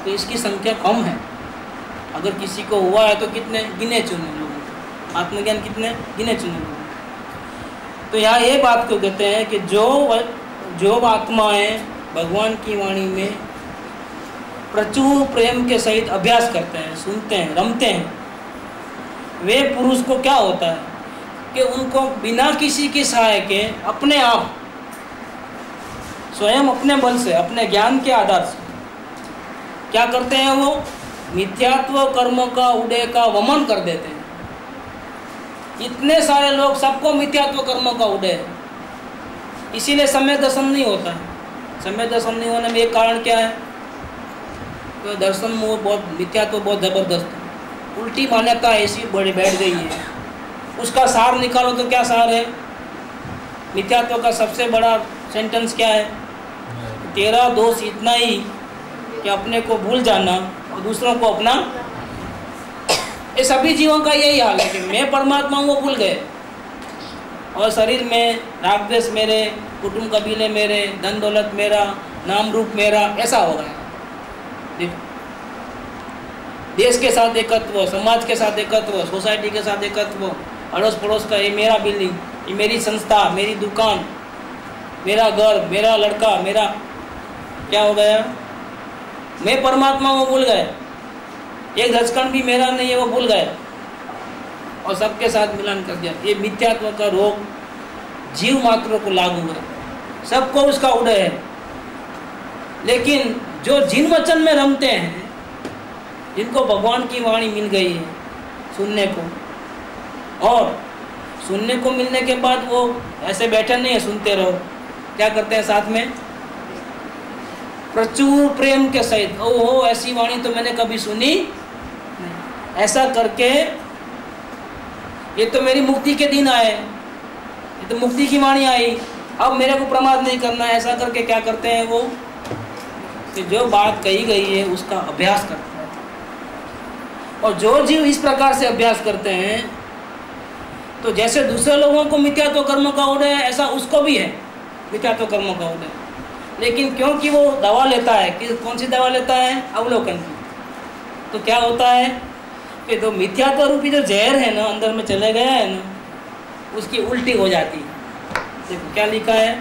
तो इसकी संख्या कम है। अगर किसी को हुआ है तो कितने गिने चुने लोगों को आत्मज्ञान, कितने गिने चुने लोग। तो यहाँ ये बात को कहते हैं कि जो आत्माएं भगवान की वाणी में प्रचुर प्रेम के सहित अभ्यास करते हैं, सुनते हैं, रमते हैं, वे पुरुष को क्या होता है कि उनको बिना किसी की सहाय के अपने आप स्वयं अपने बल से, अपने ज्ञान के आधार से क्या करते हैं? वो मिथ्यात्व कर्म का उदय का वमन कर देते हैं। इतने सारे लोग, सबको मिथ्यात्व कर्म का उदय है, इसीलिए सम्यक दर्शन नहीं होता है। सम्यक दर्शन नहीं होने में एक कारण क्या है? तो दर्शन में वो बहुत मिथ्यात्व बहुत ज़बरदस्त है, उल्टी मान्यता ऐसी बड़ी बैठ गई है। उसका सार निकालो तो क्या सार है? मिथ्यात्व का सबसे बड़ा सेंटेंस क्या है? तेरा दोष इतना ही कि अपने को भूल जाना और दूसरों को अपना। ये सभी जीवों का यही हाल है कि मैं परमात्मा हूँ वो भूल गए, और शरीर में राग द्वेष मेरे, कुटुंब कबीले मेरे, धन दौलत मेरा, नाम रूप मेरा, ऐसा हो गया। देखो, देश के साथ एकत्व, समाज के साथ एकत्व, सोसाइटी के साथ एकत्व, अड़ोस पड़ोस का, ये मेरा बिल्डिंग, ये मेरी संस्था, मेरी दुकान, मेरा घर, मेरा लड़का, मेरा, क्या हो गया? मैं परमात्मा वो भूल गए। एक धचकन भी मेरा नहीं है वो भूल गए और सबके साथ मिलन कर दिया। ये मिथ्यात्व का रोग जीव मात्र को लागू है, सबको उसका उदय है। लेकिन जो जिन वचन में रमते हैं, जिनको भगवान की वाणी मिल गई है सुनने को, और सुनने को मिलने के बाद वो ऐसे बैठे नहीं है सुनते रहो, क्या करते हैं साथ में प्रचुर प्रेम के सहित, ओहो ऐसी वाणी तो मैंने कभी सुनी नहीं, ऐसा करके ये तो मेरी मुक्ति के दिन आए, ये तो मुक्ति की वाणी आई, अब मेरे को प्रमाद नहीं करना है, ऐसा करके क्या करते हैं वो कि जो बात कही गई है उसका अभ्यास करते हैं। और जो जीव इस प्रकार से अभ्यास करते हैं तो जैसे दूसरे लोगों को मिथ्यात्व कर्म का उदय है, ऐसा उसको भी है मिथ्यात्व कर्मों का उदय। लेकिन क्योंकि वो दवा लेता है, कि कौन सी दवा लेता है? अवलोकन की। तो क्या होता है कि तो मिथ्यात्व रूपी जो जहर है ना अंदर में चले गया है ना, उसकी उल्टी हो जाती है। देखो क्या लिखा है,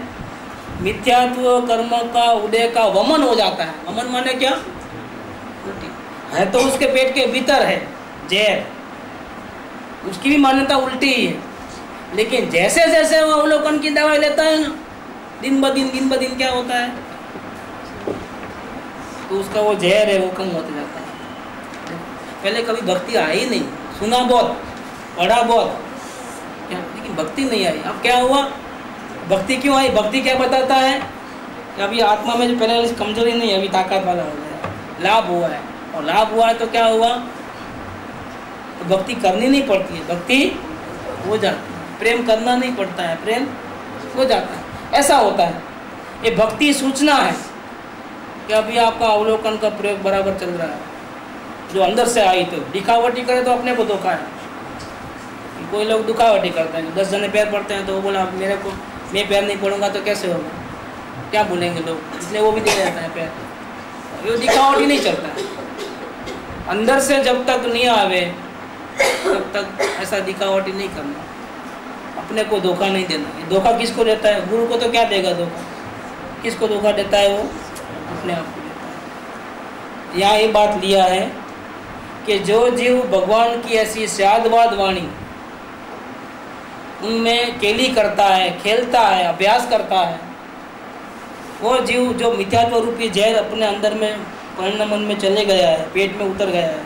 मिथ्यात्व कर्म का उदय का वमन हो जाता है। वमन माने क्या? उल्टी है, तो उसके पेट के भीतर है जहर, उसकी भी मान्यता उल्टी ही है। लेकिन जैसे जैसे वो अवलोकन की दवाई लेता है ना, दिन ब दिन क्या होता है, तो उसका वो जहर है वो कम होता जाता है। पहले कभी भक्ति आई नहीं, सुना बहुत, पढ़ा बहुत, लेकिन भक्ति नहीं आई। अब क्या हुआ? भक्ति क्यों आई? भक्ति क्या बताता है कि अभी आत्मा में जो पहले कमजोरी नहीं है, अभी ताकत वाला हो गया, लाभ हुआ है। और लाभ हुआ है तो क्या हुआ? तो भक्ति करनी नहीं पड़ती है, भक्ति हो जाती है। प्रेम करना नहीं पड़ता है, प्रेम हो जाता है। ऐसा होता है। ये भक्ति सूचना है कि अभी आपका अवलोकन का प्रयोग बराबर चल रहा है। जो अंदर से आई तो दिखावटी करे तो अपने को धोखा है। कोई लोग दिखावटी करते हैं, 10 जने पैर पड़ते हैं तो वो बोला मेरे को, मैं पैर नहीं पड़ूंगा तो कैसे होगा, क्या बोलेंगे लोग, इसलिए वो भी दे देता है पैर। ये दिखावटी नहीं चलता है। अंदर से जब तक नहीं आवे तब तक ऐसा दिखावटी नहीं करना, अपने को धोखा नहीं देना। धोखा किसको देता है? गुरु को तो क्या देगा धोखा, किसको धोखा देता है? वो अपने आप को देता है। यहाँ ये बात लिया है कि जो जीव भगवान की ऐसी स्यादवाद वाणी उनमें केली करता है, खेलता है, अभ्यास करता है, वो जीव जो मिथ्यात्व रूपी जहर अपने अंदर में परिणमन में चले गया है, पेट में उतर गया है,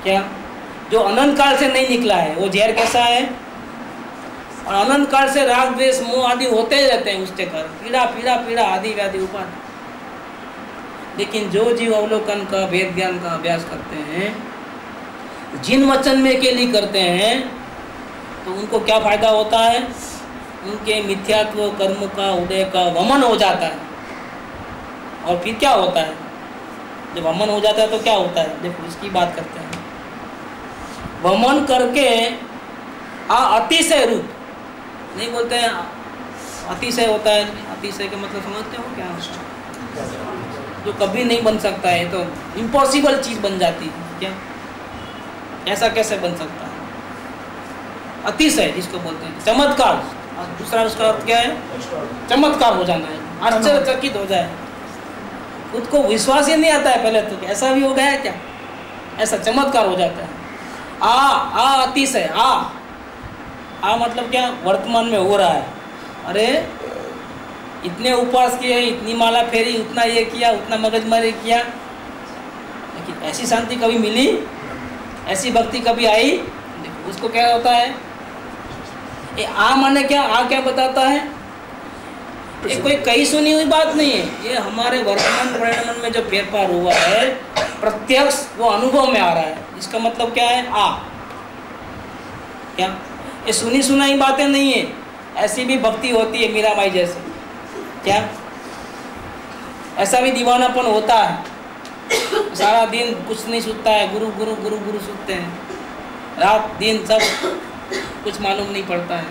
क्या जो अनंत काल से नहीं निकला है, वो जहर कैसा है? और अनंत काल से राग द्वेष मोह आदि होते ही रहते हैं उसके कारण, पीड़ा पीड़ा पीड़ा आदि व्याधि उपाधि। लेकिन जो जीव अवलोकन का वेद ज्ञान का अभ्यास करते हैं, जिन वचन में केली करते हैं, तो उनको क्या फायदा होता है? उनके मिथ्यात्व कर्म का उदय का वमन हो जाता है। और फिर क्या होता है? जब वमन हो जाता है तो क्या होता है? देखो इसकी बात करते हैं। वमन करके अतिशय रूप नहीं बोलते हैं, अतिशय होता है। अतिशय का मतलब समझते हो क्या होता है? जो कभी नहीं बन सकता है, तो इम्पॉसिबल चीज़ बन जाती है। क्या ऐसा कैसे बन सकता है? अतिशय जिसको बोलते हैं, चमत्कार। दूसरा उसका अर्थ क्या है? चमत्कार हो जाना है, आश्चर्यचकित हो जाए, खुद को विश्वास ही नहीं आता है पहले तो, ऐसा भी हो गया है क्या? ऐसा चमत्कार हो जाता है। अतिशय आ मतलब क्या? वर्तमान में हो रहा है। अरे इतने उपवास किए, इतनी माला फेरी, उतना ये किया, उतना मगजमारी किया, लेकिन ऐसी शांति कभी मिली? ऐसी भक्ति कभी आई? देखो उसको क्या होता है? ये माने क्या? क्या बताता है? ये कोई कहीं सुनी हुई बात नहीं है, ये हमारे वर्तमान परिणमन में जो फेरफार हुआ है प्रत्यक्ष वो अनुभव में आ रहा है। इसका मतलब क्या है? क्या ये सुनी सुनाई बातें नहीं है। ऐसी भी भक्ति होती है मीराबाई जैसे, क्या ऐसा भी दीवानापन होता है, सारा दिन कुछ नहीं सुनता है, गुरु गुरु गुरु गुरु सुनते हैं, रात दिन सब कुछ मालूम नहीं पड़ता है,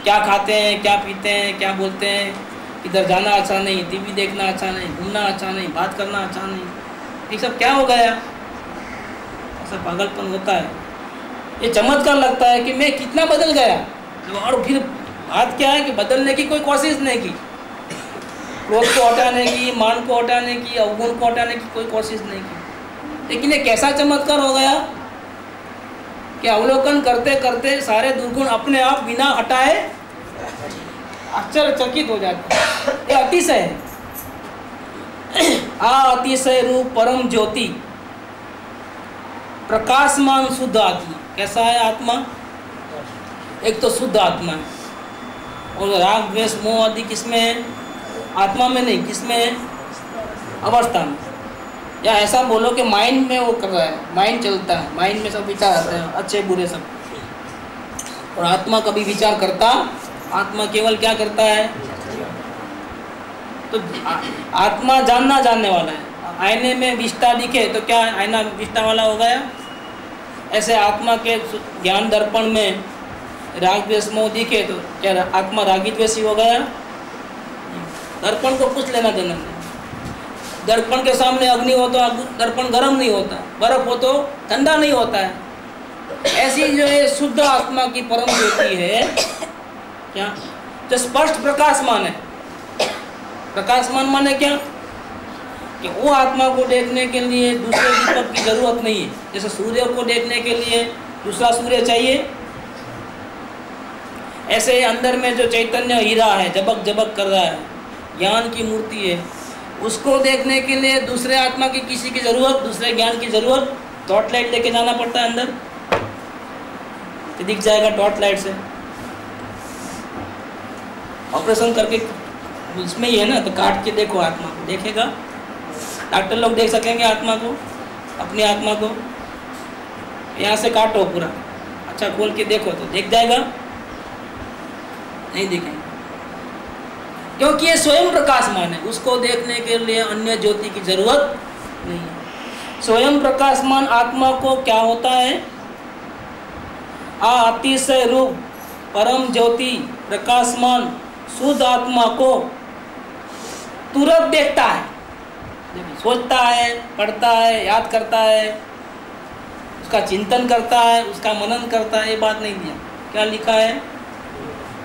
क्या खाते हैं, क्या पीते हैं, क्या बोलते हैं, इधर जाना अच्छा नहीं, टीवी देखना अच्छा नहीं, घूमना अच्छा नहीं, बात करना अच्छा नहीं, ये सब क्या हो गया? ऐसा पागलपन होता है। ये चमत्कार लगता है कि मैं कितना बदल गया, और फिर बात क्या है कि बदलने की कोई कोशिश नहीं की, क्रोध को हटाने की, मान को हटाने की, अवगुण को हटाने की कोई कोशिश नहीं की। लेकिन ये कैसा चमत्कार हो गया कि अवलोकन करते करते सारे दुर्गुण अपने आप बिना हटाए आश्चर्यचकित हो जाते हैं। ये अतिशय है। अतिशय रूप परम ज्योति प्रकाशमान शुद्ध आत्मा। कैसा है आत्मा? एक तो शुद्ध आत्मा है, और राग द्वेष मोह आदि किसमें है? आत्मा में नहीं, किसमें है? अवस्था में। या ऐसा बोलो कि माइंड में वो कर रहा है, माइंड चलता है, माइंड में सब विचार आते हैं, अच्छे बुरे सब। और आत्मा कभी विचार करता? आत्मा केवल क्या करता है? तो आत्मा जानना जानने वाला है। आईने में विष्टा दिखे तो क्या आईना विष्टा वाला हो गया? ऐसे आत्मा के ज्ञान दर्पण में राग द्वेष मोह दिखे तो क्या आत्मा रागी द्वेषी हो गया? दर्पण को कुछ लेना देना नहीं। दर्पण के सामने अग्नि हो तो दर्पण गर्म नहीं होता, बर्फ हो तो ठंडा नहीं होता है। ऐसी जो है शुद्ध आत्मा की परम ज्योति है, क्या जो स्पष्ट प्रकाशमान है। प्रकाशमान माने क्या? कि वो आत्मा को देखने के लिए दूसरे दीपक की जरूरत नहीं है। जैसे सूर्य को देखने के लिए दूसरा सूर्य चाहिए, ऐसे अंदर में जो चैतन्य हीरा है, जबक जबक कर रहा है, ज्ञान की मूर्ति है, उसको देखने के लिए दूसरे आत्मा की किसी की जरूरत, दूसरे ज्ञान की जरूरत? टॉर्च लाइट लेके जाना पड़ता है अंदर, तो दिख जाएगा टॉर्च लाइट से। ऑपरेशन करके उसमें ही है ना, तो काट के देखो आत्मा को, देखेगा? डॉक्टर लोग देख सकेंगे आत्मा को, अपनी आत्मा को? यहाँ से काटो पूरा, अच्छा खोल के देखो तो देख जाएगा? नहीं दिखेगा, क्योंकि ये स्वयं प्रकाशमान है। उसको देखने के लिए अन्य ज्योति की जरूरत नहीं है। स्वयं प्रकाशमान आत्मा को क्या होता है? अतिशय रूप परम ज्योति प्रकाशमान शुद्ध आत्मा को तुरंत देखता है, सोचता है, पढ़ता है, याद करता है, उसका चिंतन करता है, उसका मनन करता है। ये बात नहीं दिया, क्या लिखा है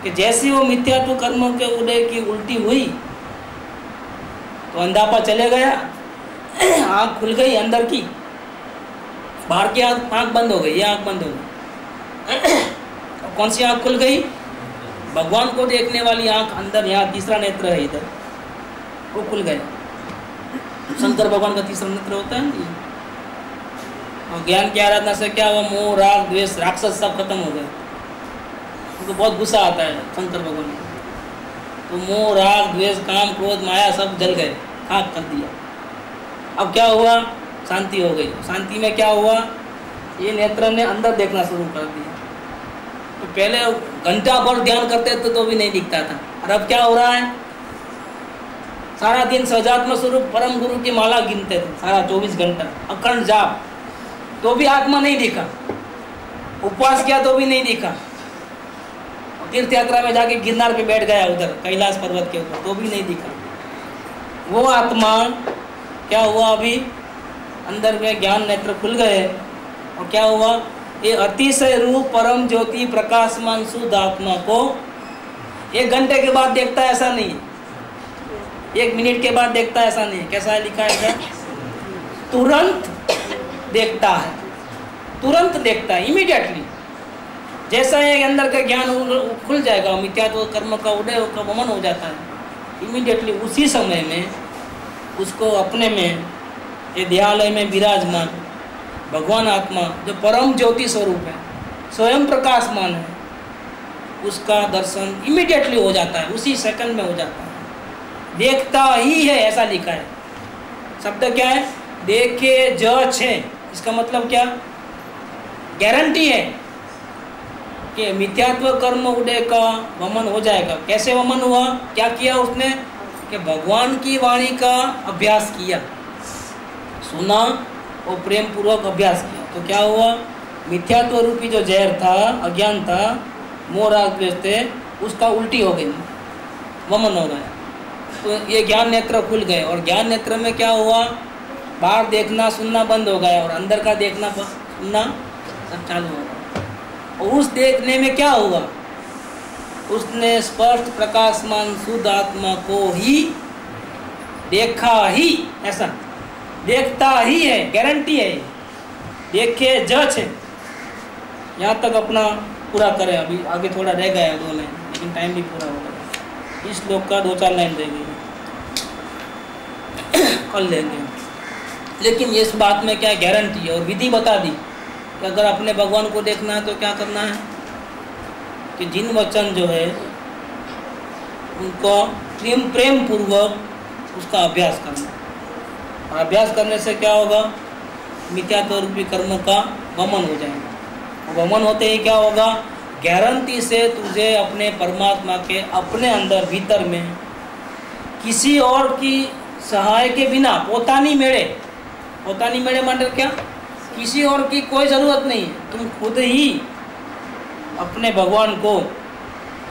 कि जैसे वो मिथ्यात्व कर्मों के उदय की उल्टी हुई तो अंधापा चले गया, आँख खुल गई अंदर की, बाहर की आँख बंद हो गई, ये आँख बंद हो गई। कौन सी आँख खुल गई? भगवान को देखने वाली आँख अंदर, यहाँ तीसरा नेत्र है इधर, वो खुल गया। शंकर भगवान का तीसरा नेत्र होता है ना। और ज्ञान की आराधना से क्या हुआ? मोह राग द्वेष राक्षस सब खत्म हो गए। उनको बहुत गुस्सा आता है शंकर भगवान को, तो मोह राग द्वेष काम क्रोध माया सब जल गए, खाक कर दिया। अब क्या हुआ? शांति हो गई। शांति में क्या हुआ? ये नेत्र ने अंदर देखना शुरू कर दिया। तो पहले घंटा भर ध्यान करते थे तो भी नहीं दिखता था, और अब क्या हो रहा है? सारा दिन सजात्म स्वरूप परम गुरु की माला गिनते थे, सारा 24 घंटा अखंड जाप, तो भी आत्मा नहीं दिखा। उपवास किया तो भी नहीं दिखा। तीर्थ यात्रा में जाके गिरनार पे बैठ गया, उधर कैलाश पर्वत के ऊपर, तो भी नहीं दिखा। वो आत्मा क्या हुआ? अभी अंदर में ज्ञान नेत्र खुल गए, और क्या हुआ? ये अतिशय रूप परम ज्योति प्रकाशमान शुद्ध आत्मा को 1 घंटे के बाद देखता है, ऐसा नहीं, 1 मिनट के बाद देखता है, ऐसा नहीं। कैसा है? लिखा है क्या? तुरंत देखता है, तुरंत देखता है, इमीडिएटली। जैसा ये अंदर का ज्ञान खुल जाएगा, मिथ्यात्व कर्म का उदय का वमन हो जाता है, इमीडिएटली उसी समय में उसको अपने में ये ध्यालय में विराजमान भगवान आत्मा जो परम ज्योति स्वरूप है, स्वयं प्रकाशमान है, उसका दर्शन इमीडिएटली हो जाता है, उसी सेकंड में हो जाता है। देखता ही है, ऐसा लिखा है। शब्द क्या है? देखे जच है। इसका मतलब क्या? गारंटी है कि मिथ्यात्व कर्म उदय का वमन हो जाएगा। कैसे वमन हुआ? क्या किया उसने? कि भगवान की वाणी का अभ्यास किया, सुना और प्रेम पूर्वक अभ्यास किया, तो क्या हुआ? मिथ्यात्व रूपी जो जहर था, अज्ञान था, मोह राग द्वेष थे, उसका उल्टी हो गई, वमन हो गया। तो ये ज्ञान नेत्र खुल गए, और ज्ञान नेत्र में क्या हुआ? बाहर देखना सुनना बंद हो गया और अंदर का देखना सुनना सब चालू हो गया। और उस देखने में क्या हुआ? उसने स्पष्ट प्रकाशमान शुद्ध आत्मा को ही देखा ही, ऐसा देखता ही है, गारंटी है, देखे जज है। यहाँ तक अपना पूरा करें, अभी आगे थोड़ा रह गया है 2 लाइन, लेकिन टाइम भी पूरा हो गया। इस श्लोक का 2-4 लाइन रह गई, कर लेंगे। लेकिन इस बात में क्या गारंटी है, और विधि बता दी कि अगर अपने भगवान को देखना है तो क्या करना है कि जिन वचन जो है उनको प्रेम पूर्वक उसका अभ्यास करना, और अभ्यास करने से क्या होगा? मिथ्यात्व रूपी कर्मों का वमन हो जाएगा। और वमन होते ही क्या होगा? गारंटी से तुझे अपने परमात्मा के अपने अंदर भीतर में किसी और की सहाय के बिना पोतानी मेड़े मतलब क्या? किसी और की कोई ज़रूरत नहीं है, तुम खुद ही अपने भगवान को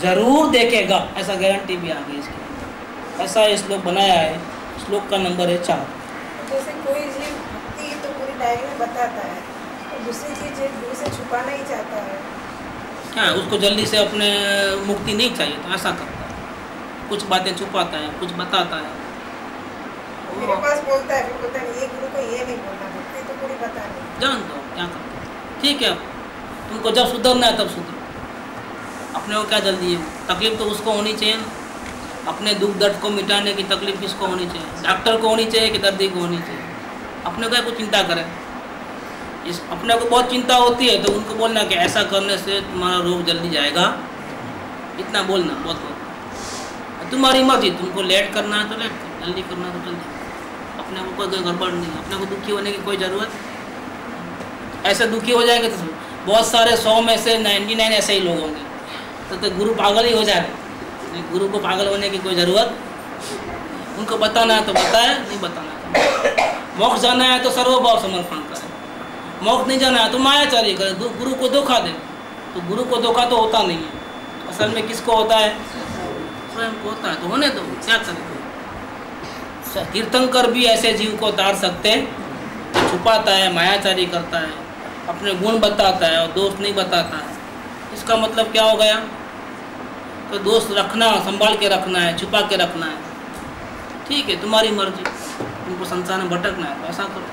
जरूर देखेगा, ऐसा गारंटी भी आ गई इसके अंदर। ऐसा ये श्लोक बनाया है। श्लोक का नंबर है 4। जैसे कोई जीव भक्ति तो पूरी डायरी में बताता है, और दूसरी चीज़ दूर से छुपाना ही चाहता है, क्या उसको जल्दी से अपने मुक्ति नहीं चाहिए तो ऐसा करता है, कुछ बातें छुपाता है, कुछ बताता है। मेरे पास बोलता है, फिर बोलता है ये गुरु को ये नहीं बोलना, भक्ति तो पूरी बता नहीं। जान दो क्या करते हैं, ठीक है, तुमको जब सुधरना है तब सुधरो, अपने को क्या जल्दी है? तकलीफ तो उसको होनी चाहिए ना, अपने दुख दर्द को मिटाने की तकलीफ किसको होनी चाहिए? डॉक्टर को होनी चाहिए कि दर्दी को होनी चाहिए? अपने को कुछ चिंता करें, इस अपने को बहुत चिंता होती है तो उनको बोलना कि ऐसा करने से तुम्हारा रोग जल्दी जाएगा, इतना बोलना बहुत तुम्हारी मर्जी, तुमको लेट करना है तो लेट कर, जल्दी करना है तो जल्दी, अपने को कोई गड़बड़ नहीं, अपने को दुखी होने की कोई ज़रूरत। ऐसे दुखी हो जाएंगे तो बहुत सारे 100 में से 99 ऐसे ही लोग होंगे, तो गुरु पागल ही हो जाए। गुरु को पागल होने की कोई ज़रूरत, उनको बताना है तो बताए, नहीं बताना है तो। मोक्ष जाना है तो सर्वभाव समर्पण करे, मोक्ष नहीं जाना है तो मायाचारी करे, गुरु को धोखा दे। तो गुरु को धोखा तो होता नहीं है, असल में किसको होता है? स्वयं को होता है, तो होने दो, क्या करें? तीर्थंकर भी ऐसे जीव को तार सकते हैं जो छुपाता है, मायाचारी करता है, अपने गुण बताता है और दोष नहीं बताता है। इसका मतलब क्या हो गया? तो दोष रखना, संभाल के रखना है, छुपा के रखना है, ठीक है, तुम्हारी मर्जी, तुमको संसार में भटकना है तो ऐसा करो।